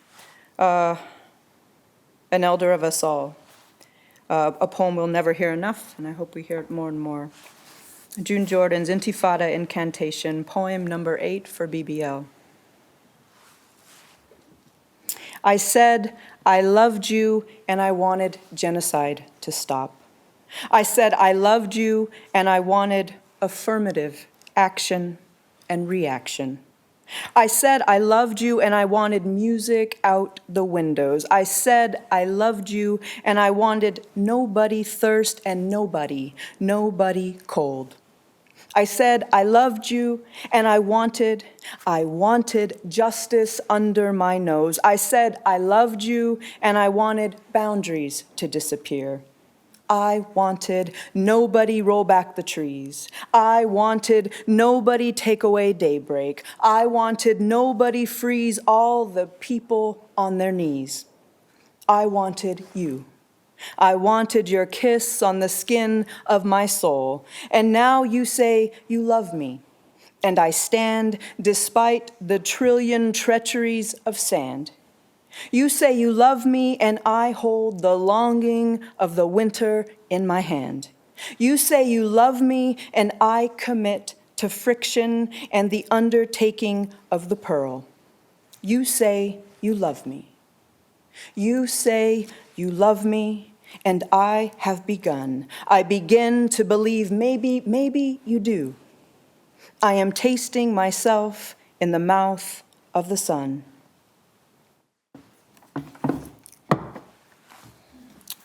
an elder of us all, a poem we'll never hear enough, and I hope we hear it more and more. June Jordan's Intifada Incantation, poem number 8 for BBL. I said I loved you and I wanted genocide to stop. I said I loved you and I wanted affirmative action and reaction. I said I loved you and I wanted music out the windows. I said I loved you and I wanted nobody thirst and nobody cold. I said I loved you and I wanted justice under my nose. I said I loved you and I wanted boundaries to disappear. I wanted nobody roll back the trees. I wanted nobody take away daybreak. I wanted nobody freeze all the people on their knees. I wanted you. I wanted your kiss on the skin of my soul. And now you say you love me. And I stand despite the trillion treacheries of sand. You say you love me, and I hold the longing of the winter in my hand. You say you love me, and I commit to friction and the undertaking of the pearl. You say you love me. You say you love me, and I have begun. I begin to believe maybe you do. I am tasting myself in the mouth of the sun.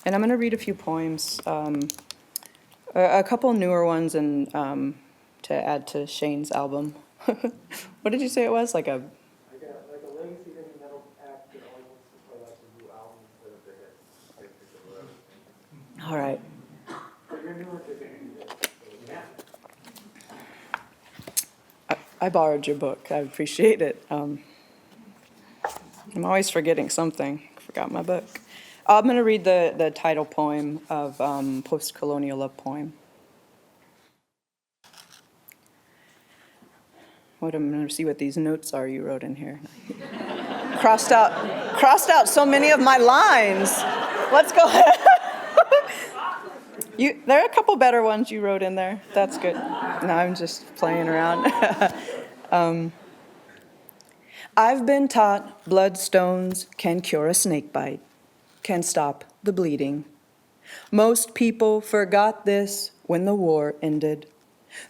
And I'm going to read a few poems, a couple newer ones, and to add to Shane's album. What did you say it was? Like a Like a legacy heavy metal act that only wants to play like the new album instead of their hits. Or whatever. All right. But your newer thing, yeah. I borrowed your book. I appreciate it. I'm always forgetting something. Forgot my book. I'm going to read the title poem of Post-Colonial Love Poem. I'm going to see what these notes are you wrote in here. crossed out so many of my lines. Let's go ahead. There are a couple better ones you wrote in there. That's good. No, I'm just playing around. I've been taught bloodstones can cure a snake bite, can stop the bleeding. Most people forgot this when the war ended.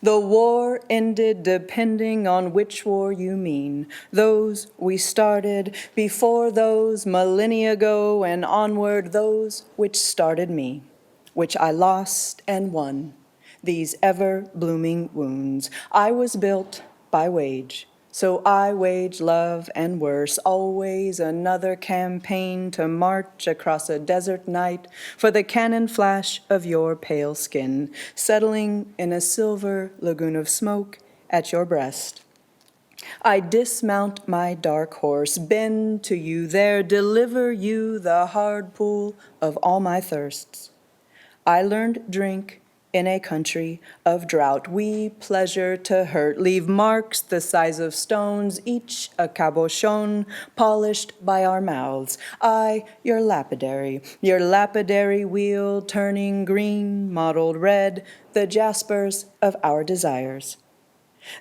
The war ended depending on which war you mean. Those we started before those millennia ago and onward, those which started me, which I lost and won, these ever-blooming wounds. I was built by wage, so I wage love and worse, always another campaign to march across a desert night for the cannon flash of your pale skin, settling in a silver lagoon of smoke at your breast. I dismount my dark horse, bend to you there, deliver you the hard pool of all my thirsts. I learned drink in a country of drought. We pleasure to hurt, leave marks the size of stones, each a cabochon polished by our mouths. I, your lapidary wheel turning green, mottled red, the jaspers of our desires.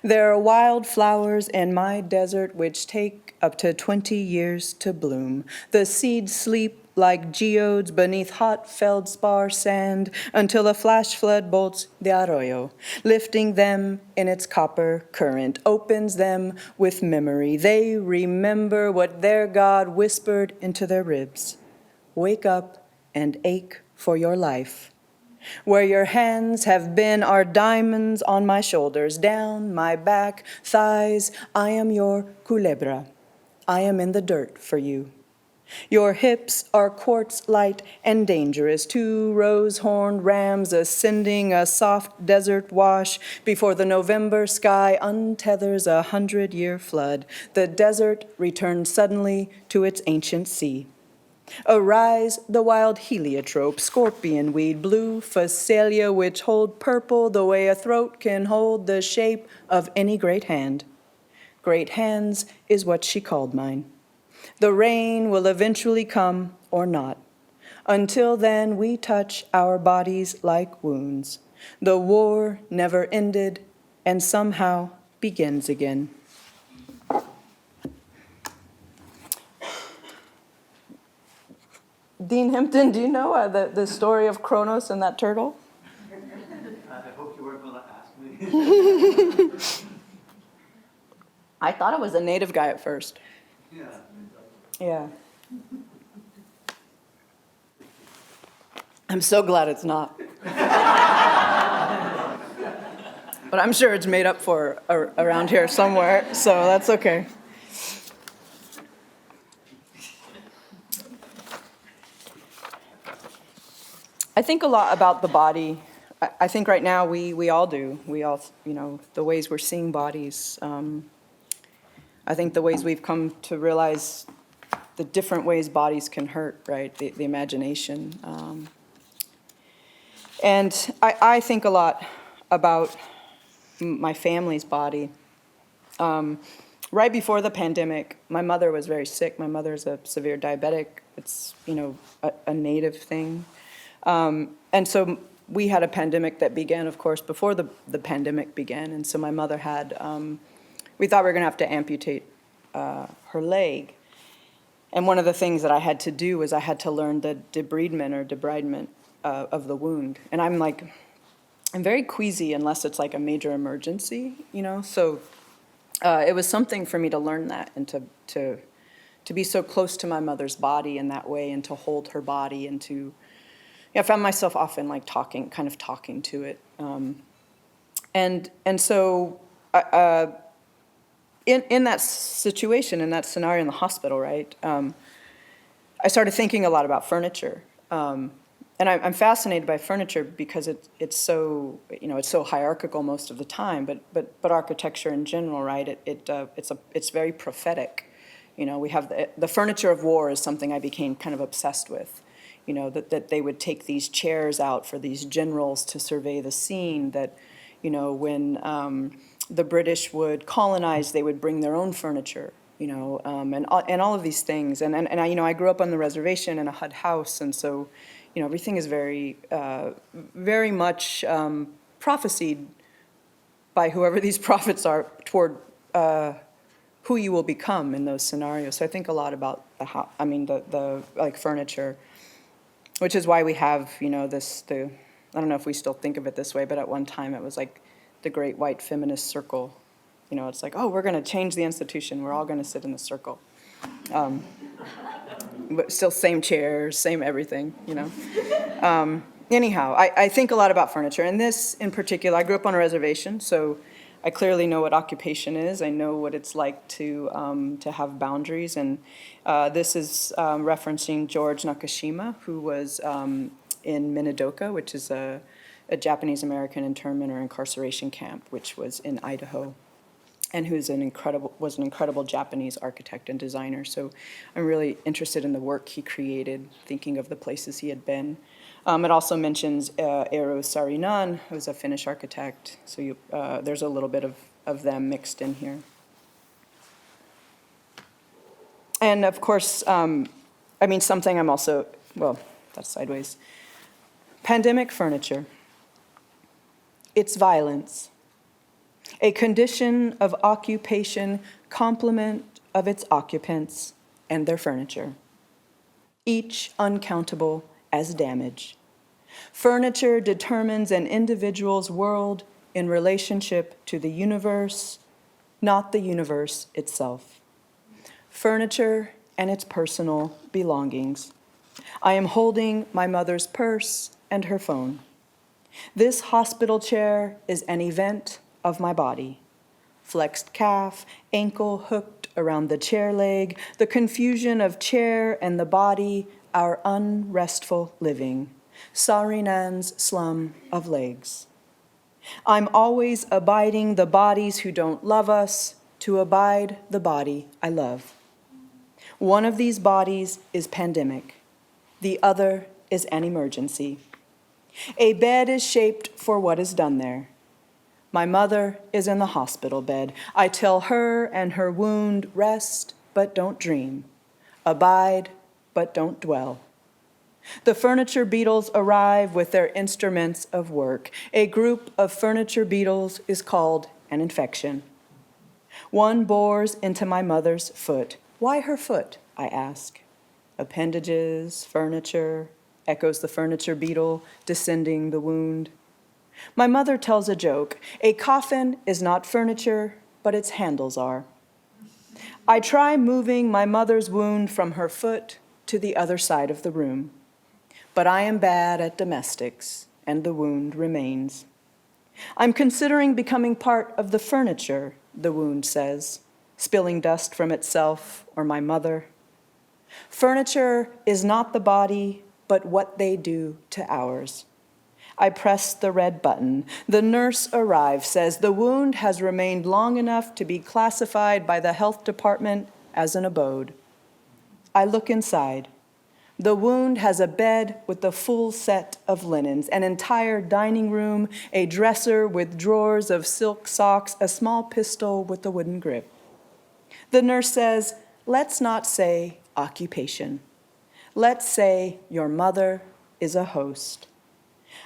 There are wild flowers in my desert which take up to 20 years to bloom. The seeds sleep like geodes beneath hot feldspar sand until a flash flood bolts the arroyo, lifting them in its copper current, opens them with memory. They remember what their God whispered into their ribs. Wake up and ache for your life. Where your hands have been are diamonds on my shoulders, down my back, thighs. I am your culebra. I am in the dirt for you. Your hips are quartz light and dangerous, two rose-horned rams ascending a soft desert wash before the November sky untethers 100-year flood. The desert returns suddenly to its ancient sea. Arise the wild heliotrope, scorpion weed, blue phacelia, which hold purple the way a throat can hold the shape of any great hand. Great hands is what she called mine. The rain will eventually come or not. Until then, we touch our bodies like wounds. The war never ended and somehow begins again. Dean Hampton, do you know the story of Kronos and that turtle? I hope you weren't going to ask me. I thought it was a native guy at first. Yeah. Yeah. I'm so glad it's not. But I'm sure it's made up for around here somewhere, so that's okay. I think a lot about the body. I think right now we all do. We all, the ways we're seeing bodies. I think the ways we've come to realize the different ways bodies can hurt, right? The imagination. And I think a lot about my family's body. Right before the pandemic, my mother was very sick. My mother's a severe diabetic. It's, a native thing. And so we had a pandemic that began, of course, before the pandemic began. And so my mother had, we thought we were going to have to amputate her leg. And one of the things that I had to do was I had to learn the debridement of the wound. And I'm very queasy unless it's like a major emergency, So it was something for me to learn that and to be so close to my mother's body in that way and to hold her body and to... I found myself often talking to it. And so in that situation, in that scenario in the hospital, right, I started thinking a lot about furniture. And I'm fascinated by furniture because it's so, it's so hierarchical most of the time, but architecture in general, right, it's very prophetic. We have the furniture of war is something I became kind of obsessed with. That they would take these chairs out for these generals to survey the scene, that, when the British would colonize, they would bring their own furniture, and all of these things. And I grew up on the reservation in a HUD house, and so, everything is very, very much prophesied by whoever these prophets are toward who you will become in those scenarios. So I think a lot about the furniture. Which is why we have, I don't know if we still think of it this way, but at one time it was like the great white feminist circle. It's like, oh, we're going to change the institution. We're all going to sit in the circle. But still same chairs, same everything, Anyhow, I think a lot about furniture. And this in particular, I grew up on a reservation, so I clearly know what occupation is. I know what it's like to have boundaries. And this is referencing George Nakashima, who was in Minidoka, which is a Japanese-American internment or incarceration camp, which was in Idaho, and who's was an incredible Japanese architect and designer. So I'm really interested in the work he created, thinking of the places he had been. It also mentions Eero Saarinen, who's a Finnish architect. So there's a little bit of them mixed in here. And of course, something I'm also, well, that's sideways. Pandemic furniture. It's violence. A condition of occupation complement of its occupants and their furniture, each uncountable as damage. Furniture determines an individual's world in relationship to the universe, not the universe itself. Furniture and its personal belongings. I am holding my mother's purse and her phone. This hospital chair is an event of my body. Flexed calf, ankle hooked around the chair leg, the confusion of chair and the body, our unrestful living. Saarinen's slum of legs. I'm always abiding the bodies who don't love us, to abide the body I love. One of these bodies is pandemic. The other is an emergency. A bed is shaped for what is done there. My mother is in the hospital bed. I tell her and her wound, rest, but don't dream. Abide, but don't dwell. The furniture beetles arrive with their instruments of work. A group of furniture beetles is called an infection. One bores into my mother's foot. Why her foot? I ask. Appendages, furniture, echoes the furniture beetle, descending the wound. My mother tells a joke. A coffin is not furniture, but its handles are. I try moving my mother's wound from her foot to the other side of the room. But I am bad at domestics, and the wound remains. I'm considering becoming part of the furniture, the wound says, spilling dust from itself or my mother. Furniture is not the body, but what they do to ours. I press the red button. The nurse arrives, says the wound has remained long enough to be classified by the health department as an abode. I look inside. The wound has a bed with a full set of linens, an entire dining room, a dresser with drawers of silk socks, a small pistol with a wooden grip. The nurse says, let's not say occupation. Let's say your mother is a host.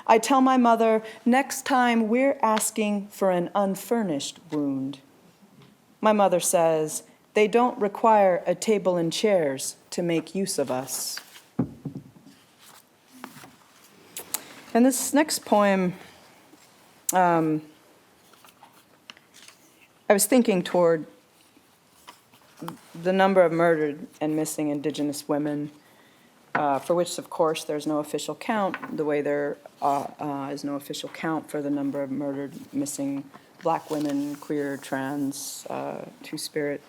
I tell my mother, next time we're asking for an unfurnished wound. My mother says, they don't require a table and chairs to make use of us. And this next poem, I was thinking toward the number of murdered and missing Indigenous women, for which, of course, there's no official count, the way there is no official count for the number of murdered, missing Black women, queer, trans, two-spirit,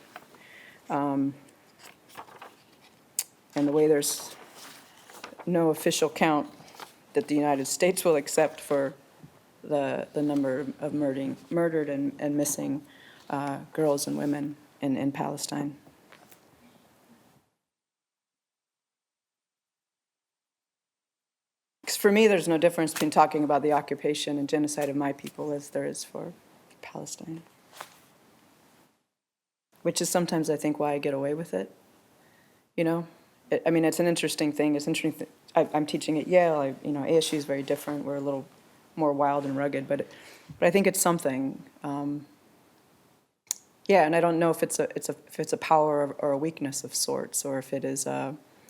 and the way there's no official count that the United States will accept for the number of murdered and missing girls and women in Palestine. Because for me, there's no difference between talking about the occupation and genocide of my people as there is for Palestine. Which is sometimes, I think, why I get away with it. You know? It's an interesting thing. It's interesting. I'm teaching at Yale. ASU is very different. We're a little more wild and rugged, but I think it's something. And I don't know if it's a power or a weakness of sorts, or if it is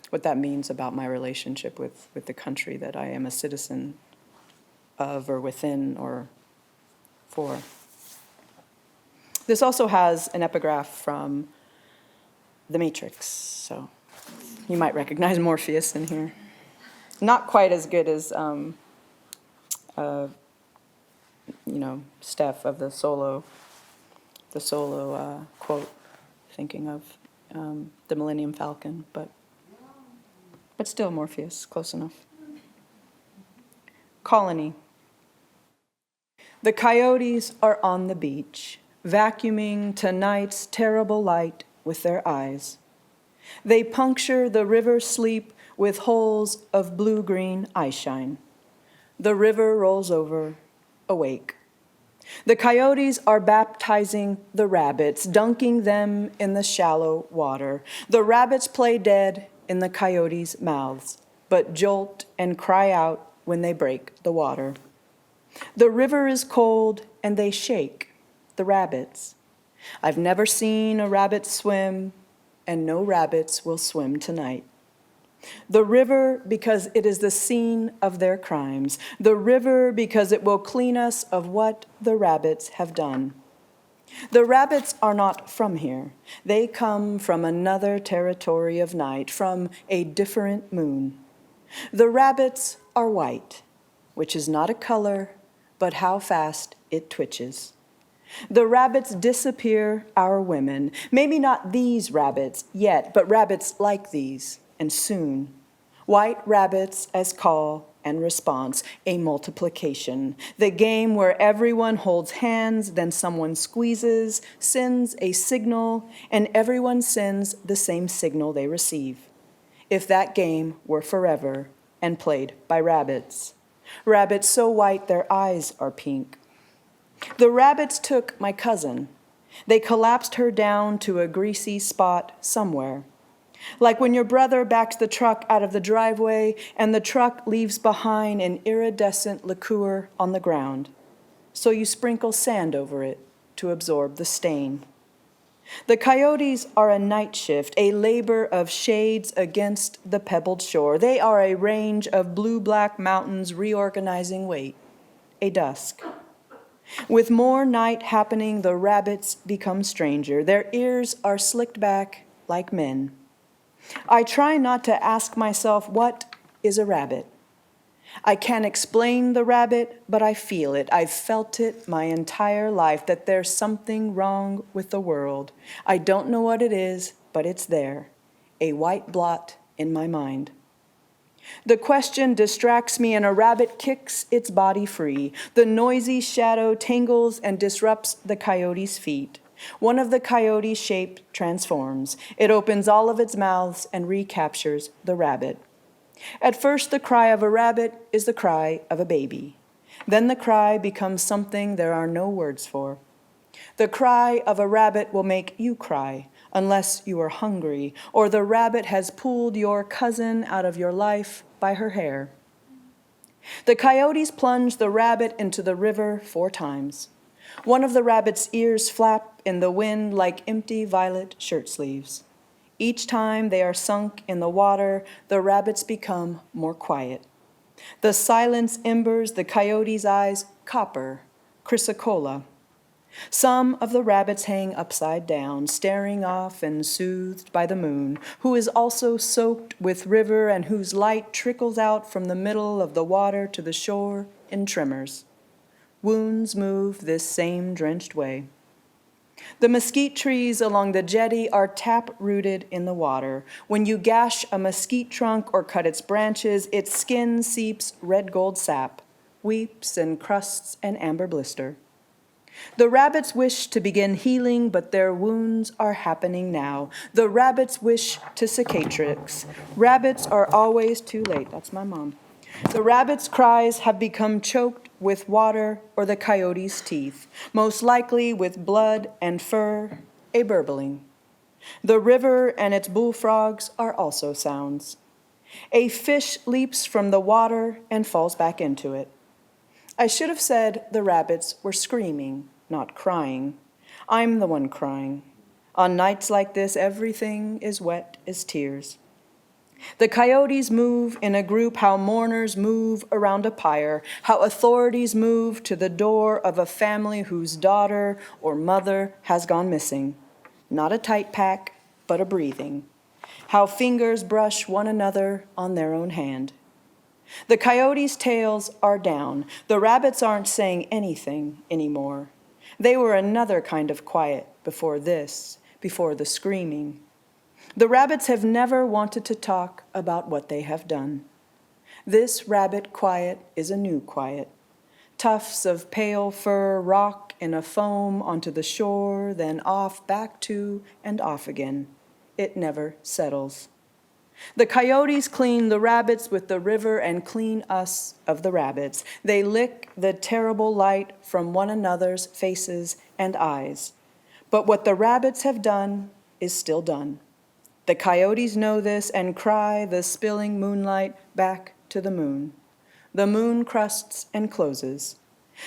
what that means about my relationship with the country that I am a citizen of, or within, or for. This also has an epigraph from The Matrix, so you might recognize Morpheus in here. Not quite as good as, Steph of the solo quote, thinking of the Millennium Falcon, but still Morpheus, close enough. Colony. The coyotes are on the beach, vacuuming tonight's terrible light with their eyes. They puncture the river sleep with holes of blue-green eyeshine. The river rolls over, awake. The coyotes are baptizing the rabbits, dunking them in the shallow water. The rabbits play dead in the coyotes' mouths, but jolt and cry out when they break the water. The river is cold and they shake, the rabbits. I've never seen a rabbit swim, and no rabbits will swim tonight. The river because it is the scene of their crimes. The river because it will clean us of what the rabbits have done. The rabbits are not from here. They come from another territory of night, from a different moon. The rabbits are white, which is not a color, but how fast it twitches. The rabbits disappear our women. Maybe not these rabbits yet, but rabbits like these, and soon. White rabbits as call and response, a multiplication. The game where everyone holds hands, then someone squeezes, sends a signal, and everyone sends the same signal they receive. If that game were forever and played by rabbits. Rabbits so white their eyes are pink. The rabbits took my cousin. They collapsed her down to a greasy spot somewhere. Like when your brother backs the truck out of the driveway and the truck leaves behind an iridescent liqueur on the ground. So you sprinkle sand over it to absorb the stain. The coyotes are a night shift, a labor of shades against the pebbled shore. They are a range of blue-black mountains reorganizing weight, a dusk. With more night happening, the rabbits become stranger. Their ears are slicked back like men. I try not to ask myself, what is a rabbit? I can't explain the rabbit, but I feel it. I've felt it my entire life, that there's something wrong with the world. I don't know what it is, but it's there, a white blot in my mind. The question distracts me and a rabbit kicks its body free. The noisy shadow tangles and disrupts the coyote's feet. One of the coyote's shape transforms. It opens all of its mouths and recaptures the rabbit. At first, the cry of a rabbit is the cry of a baby. Then the cry becomes something there are no words for. The cry of a rabbit will make you cry, unless you are hungry, or the rabbit has pulled your cousin out of your life by her hair. The coyotes plunge the rabbit into the river 4 times. One of the rabbit's ears flap in the wind like empty violet shirt sleeves. Each time they are sunk in the water, the rabbits become more quiet. The silence embers the coyote's eyes copper, chrysocolla. Some of the rabbits hang upside down, staring off and soothed by the moon, who is also soaked with river and whose light trickles out from the middle of the water to the shore in tremors. Wounds move this same drenched way. The mesquite trees along the jetty are tap-rooted in the water. When you gash a mesquite trunk or cut its branches, its skin seeps red-gold sap, weeps and crusts an amber blister. The rabbits wish to begin healing, but their wounds are happening now. The rabbits wish to cicatrix. Rabbits are always too late. That's my mom. The rabbits' cries have become choked with water or the coyote's teeth, most likely with blood and fur, a burbling. The river and its bullfrogs are also sounds. A fish leaps from the water and falls back into it. I should have said the rabbits were screaming, not crying. I'm the one crying. On nights like this, everything is wet as tears. The coyotes move in a group how mourners move around a pyre, how authorities move to the door of a family whose daughter or mother has gone missing. Not a tight pack, but a breathing. How fingers brush one another on their own hand. The coyotes' tails are down. The rabbits aren't saying anything anymore. They were another kind of quiet before this, before the screaming. The rabbits have never wanted to talk about what they have done. This rabbit quiet is a new quiet. Tufts of pale fur rock in a foam onto the shore, then off back to and off again. It never settles. The coyotes clean the rabbits with the river and clean us of the rabbits. They lick the terrible light from one another's faces and eyes. But what the rabbits have done is still done. The coyotes know this and cry the spilling moonlight back to the moon. The moon crusts and closes.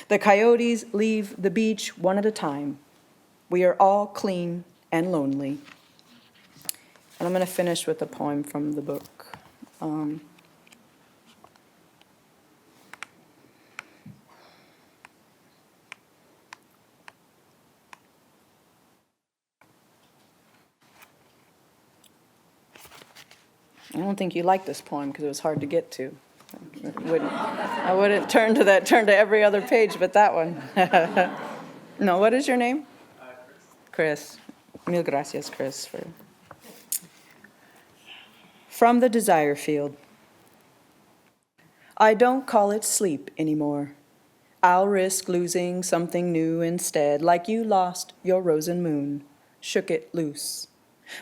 The coyotes leave the beach one at a time. We are all clean and lonely. And I'm going to finish with a poem from the book. I don't think you liked this poem because it was hard to get to. I wouldn't turn to every other page but that one. No, what is your name? Chris. Mil gracias, Chris. From the Desire Field. I don't call it sleep anymore. I'll risk losing something new instead, like you lost your rose and moon, shook it loose.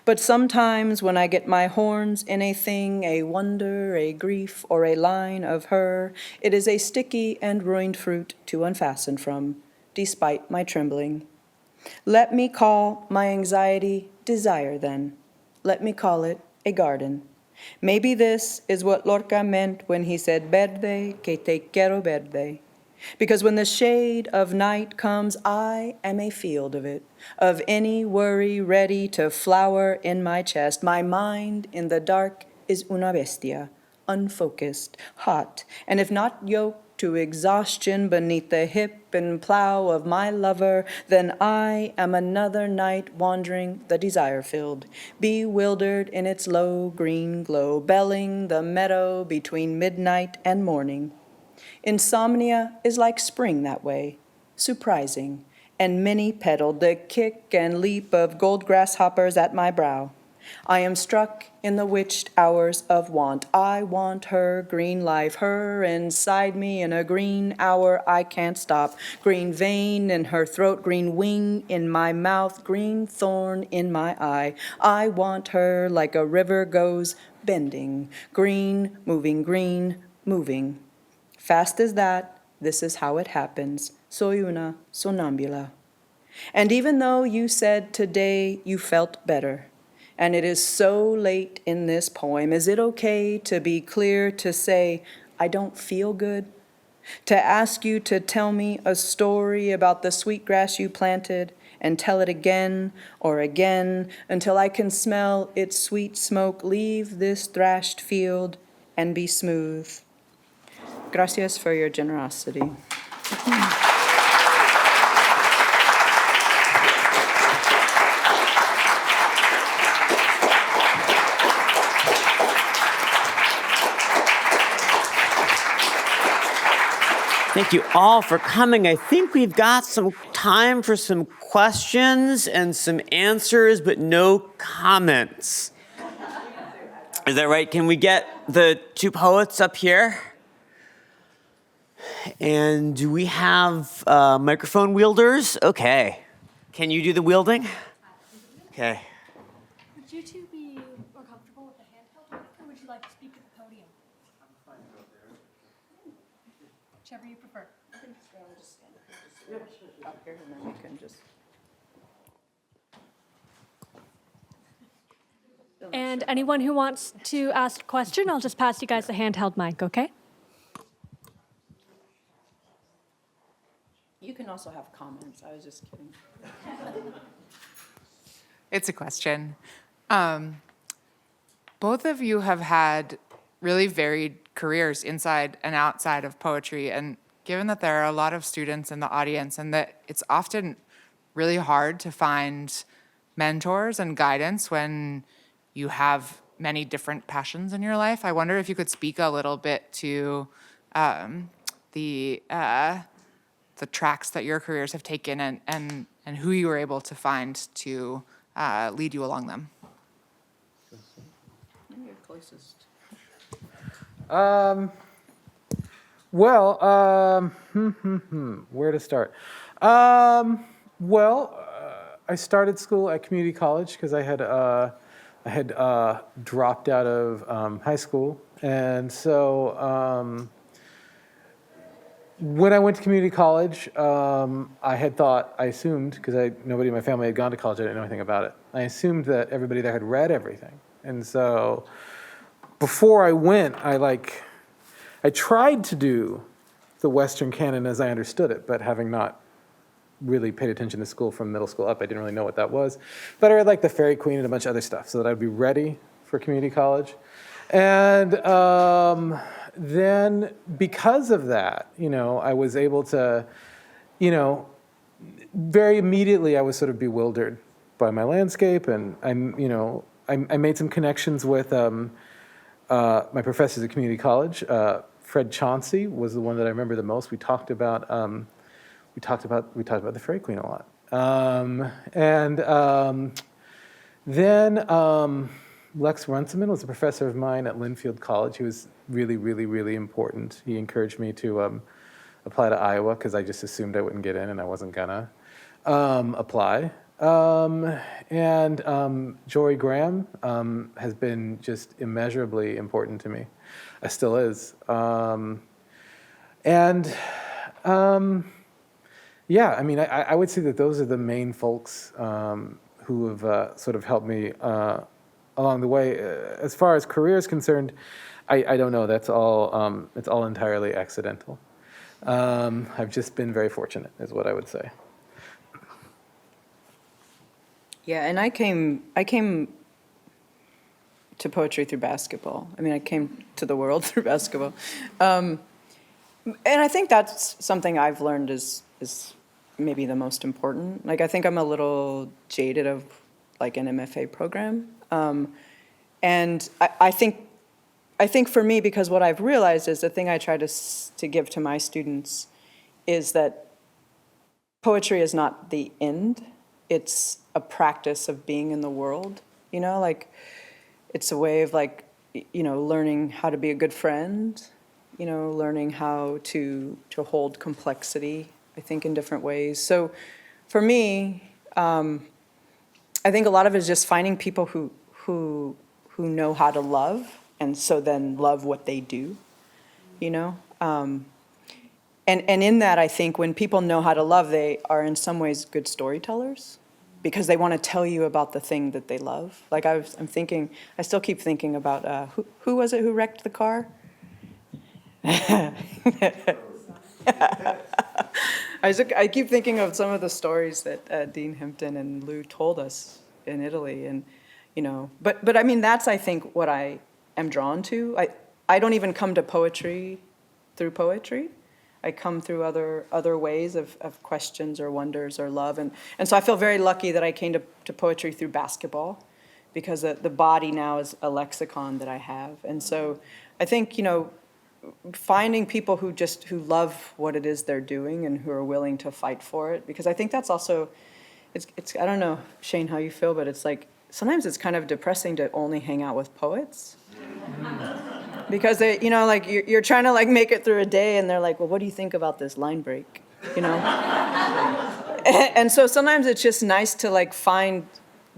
But sometimes when I get my horns in a thing, a wonder, a grief, or a line of her, it is a sticky and ruined fruit to unfasten from, despite my trembling. Let me call my anxiety desire then. Let me call it a garden. Maybe this is what Lorca meant when he said, verde, que te quiero verde. Because when the shade of night comes, I am a field of it, of any worry ready to flower in my chest. My mind in the dark is una bestia, unfocused, hot, and if not yoked to exhaustion beneath the hip and plow of my lover, then I am another night wandering the desire field, bewildered in its low green glow, belling the meadow between midnight and morning. Insomnia is like spring that way, surprising, and many-petaled, the kick and leap of gold grasshoppers at my brow. I am struck in the witched hours of want. I want her green life, her inside me in a green hour I can't stop. Green vein in her throat, green wing in my mouth, green thorn in my eye. I want her like a river goes bending, green, moving. Fast as that, this is how it happens. Soy una sonambula. And even though you said today you felt better, and it is so late in this poem, is it okay to be clear to say, I don't feel good? To ask you to tell me a story about the sweetgrass you planted and tell it again or again until I can smell its sweet smoke leave this thrashed field and be smooth. Gracias for your generosity. Thank you all for coming. I think we've got some time for some questions and some answers, but no comments. Is that right? Can we get the two poets up here? And do we have microphone wielders? Okay. Can you do the wielding? Okay. Would you two be more comfortable with the handheld mic, or would you like to speak at the podium? I'm fine out there. Whichever you prefer. Up here and then we can just. And anyone who wants to ask a question, I'll just pass you guys the handheld mic, okay? You can also have comments. I was just kidding. It's a question. Both of you have had really varied careers inside and outside of poetry. And given that there are a lot of students in the audience and that it's often really hard to find mentors and guidance when you have many different passions in your life, I wonder if you could speak a little bit to the tracks that your careers have taken and who you were able to find to lead you along them. You're closest. Where to start? I started school at community college because I had I had dropped out of high school, and so when I went to community college, I assumed, because nobody in my family had gone to college, I didn't know anything about it. I assumed that everybody there had read everything, and so before I went, I tried to do the Western canon as I understood it, but having not really paid attention to school from middle school up, I didn't really know what that was. But I read like the Fairy Queen and a bunch of other stuff so that I'd be ready for community college. And then because of that, I was able to, very immediately I was sort of bewildered by my landscape, and I made some connections with my professors at community college. Fred Chauncey was the one that I remember the most. We talked about the Fairy Queen a lot. Then Lex Runciman was a professor of mine at Linfield College. He was really, really, really important. He encouraged me to apply to Iowa because I just assumed I wouldn't get in and I wasn't gonna apply. Jory Graham has been just immeasurably important to me. Still is. Yeah, I mean, I would say that those are the main folks who have sort of helped me along the way. As far as career is concerned, I don't know. That's all. It's all entirely accidental. I've just been very fortunate, is what I would say. Yeah, and I came to poetry through basketball. I mean, I came to the world through basketball. And I think that's something I've learned is maybe the most important. Like, I think I'm a little jaded of like an MFA program. And I think for me, because what I've realized is the thing I try to give to my students is that poetry is not the end. It's a practice of being in the world, like it's a way of like, learning how to be a good friend, learning how to hold complexity, I think, in different ways. So for me, I think a lot of it is just finding people who know how to love, and so then love what they do, And in that, I think when people know how to love, they are in some ways good storytellers because they want to tell you about the thing that they love. Like I still keep thinking about, who was it who wrecked the car? I keep thinking of some of the stories that Dean Himpton and Lou told us in Italy, and but I mean that's I think what I am drawn to. I don't even come to poetry through poetry. I come through other ways of questions or wonders or love, and so I feel very lucky that I came to poetry through basketball, because the body now is a lexicon that I have, and so I think finding people who love what it is they're doing and who are willing to fight for it, because I think that's also, it's I don't know, Shane, how you feel, but it's like, sometimes it's kind of depressing to only hang out with poets. Because they, like you're trying to like make it through a day and they're like, well, what do you think about this line break? And so sometimes it's just nice to like find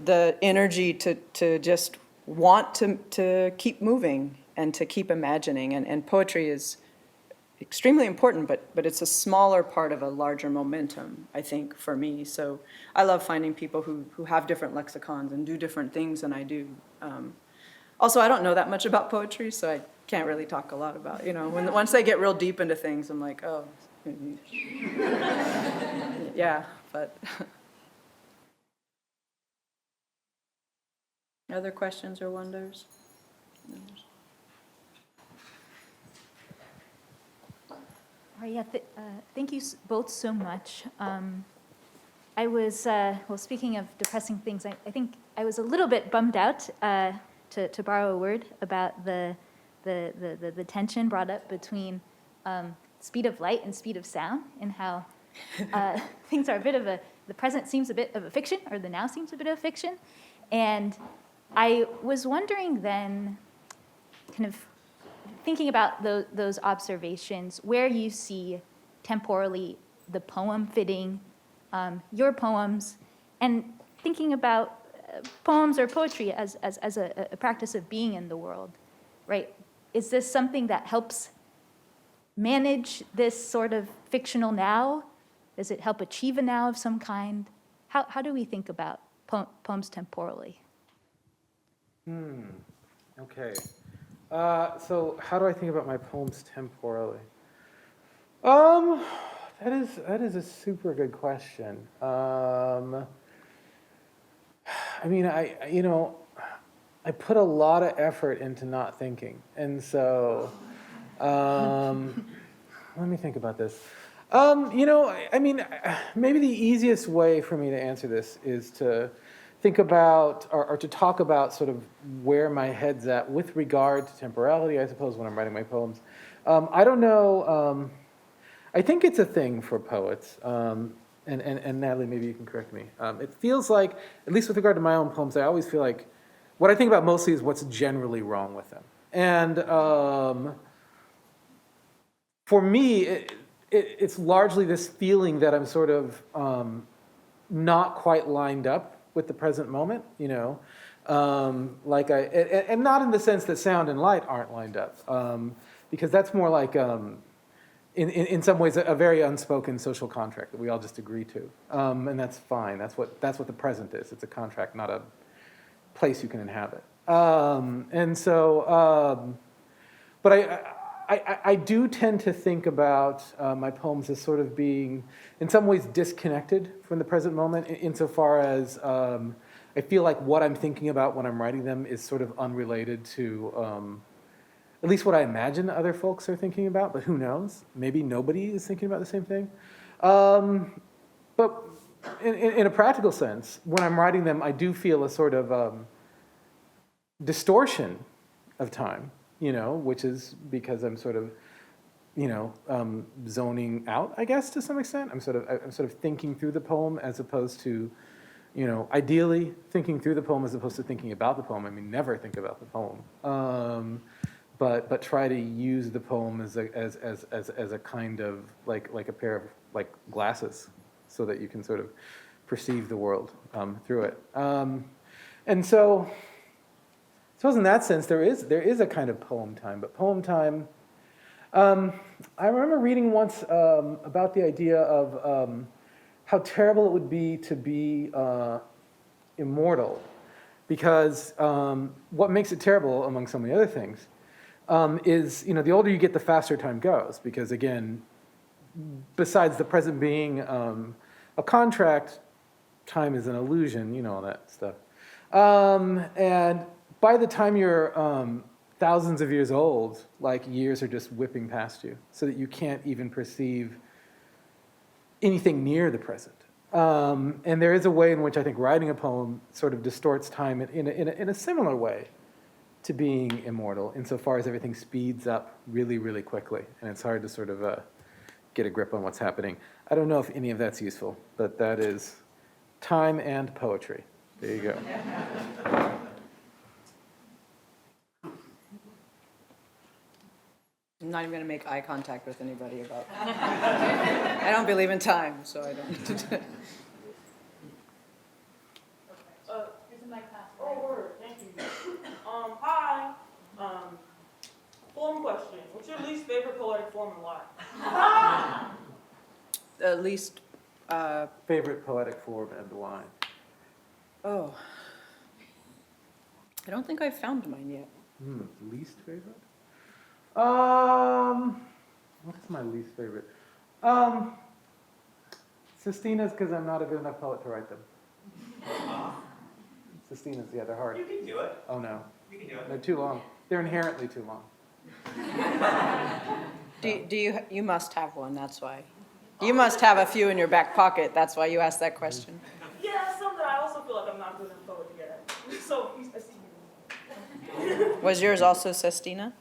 the energy to just want to keep moving and to keep imagining. And poetry is extremely important, but it's a smaller part of a larger momentum, I think, for me. So I love finding people who have different lexicons and do different things than I do. Also, I don't know that much about poetry, so I can't really talk a lot about, once they get real deep into things, I'm like, oh, yeah, but. Other questions or wonders? Yeah, thank you both so much. I was, speaking of depressing things, I think I was a little bit bummed out, to borrow a word, about the tension brought up between speed of light and speed of sound, and how things are the present seems a bit of a fiction, or the now seems a bit of a fiction. And I was wondering then, kind of thinking about those observations, where you see temporally the poem fitting your poems, and thinking about poems or poetry as a practice of being in the world, right? Is this something that helps manage this sort of fictional now? Does it help achieve a now of some kind? How do we think about poems temporally? Okay. So how do I think about my poems temporally? That is a super good question. I mean, I put a lot of effort into not thinking, and so let me think about this. I mean, maybe the easiest way for me to answer this is to think about or to talk about sort of where my head's at with regard to temporality, I suppose, when I'm writing my poems. I don't know. I think it's a thing for poets. And Natalie, maybe you can correct me. It feels like, at least with regard to my own poems, I always feel like what I think about mostly is what's generally wrong with them. And for me, it's largely this feeling that I'm sort of not quite lined up with the present moment, and not in the sense that sound and light aren't lined up, because that's more like, in some ways, a very unspoken social contract that we all just agree to, and that's fine. That's what the present is. It's a contract, not a place you can inhabit. But I do tend to think about my poems as sort of being, in some ways, disconnected from the present moment, insofar as I feel like what I'm thinking about when I'm writing them is sort of unrelated to at least what I imagine other folks are thinking about, but who knows? Maybe nobody is thinking about the same thing. But in a practical sense, when I'm writing them, I do feel a sort of distortion of time, which is because I'm sort of, zoning out, I guess, to some extent. I'm sort of thinking through the poem as opposed to, ideally thinking through the poem as opposed to thinking about the poem. I mean, never think about the poem, but try to use the poem as a kind of like a pair of like glasses, so that you can sort of perceive the world through it. And so in that sense, there is a kind of poem time, but poem time. I remember reading once about the idea of how terrible it would be to be immortal, because what makes it terrible, among so many other things, is the older you get, the faster time goes. Because again, besides the present being a contract, time is an illusion, all that stuff. And by the time you're thousands of years old, years are just whipping past you, so that you can't even perceive anything near the present. And there is a way in which I think writing a poem sort of distorts time in a similar way to being immortal, insofar as everything speeds up really, really quickly, and it's hard to sort of get a grip on what's happening. I don't know if any of that's useful, but that is time and poetry. There you go. I'm not even going to make eye contact with anybody about I don't believe in time, so I don't. Here's a mic pass. Oh, word, thank you. Hi. Form question. What's your least favorite poetic form and why? At least, Favorite poetic form and why? I don't think I've found mine yet. Least favorite? What is my least favorite? Sestina's, because I'm not a good enough poet to write them. Sestina's, yeah, they're hard. You can do it. Oh no, You can do it. they're too long. They're inherently too long. Do you must have one, that's why. You must have a few in your back pocket, that's why you asked that question. Yeah, some that I also feel like I'm not good enough poet to get at. So, Was yours also Sestina?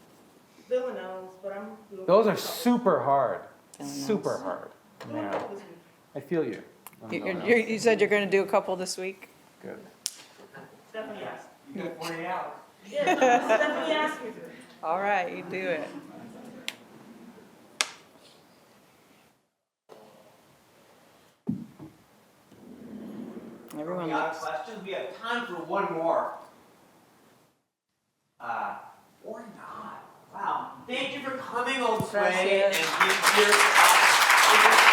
Villanelles, but I'm. Those are super hard. Villanelles. Super hard. Yeah. I feel you. You said you're going to do a couple this week? Good. Stephanie asked. You got 40 hours. Yeah, Stephanie asked me to. All right, you do it. Everyone Out of looks. questions. We have time for one more. Or not. Wow. Thank you for coming all this way and Gracias. being here.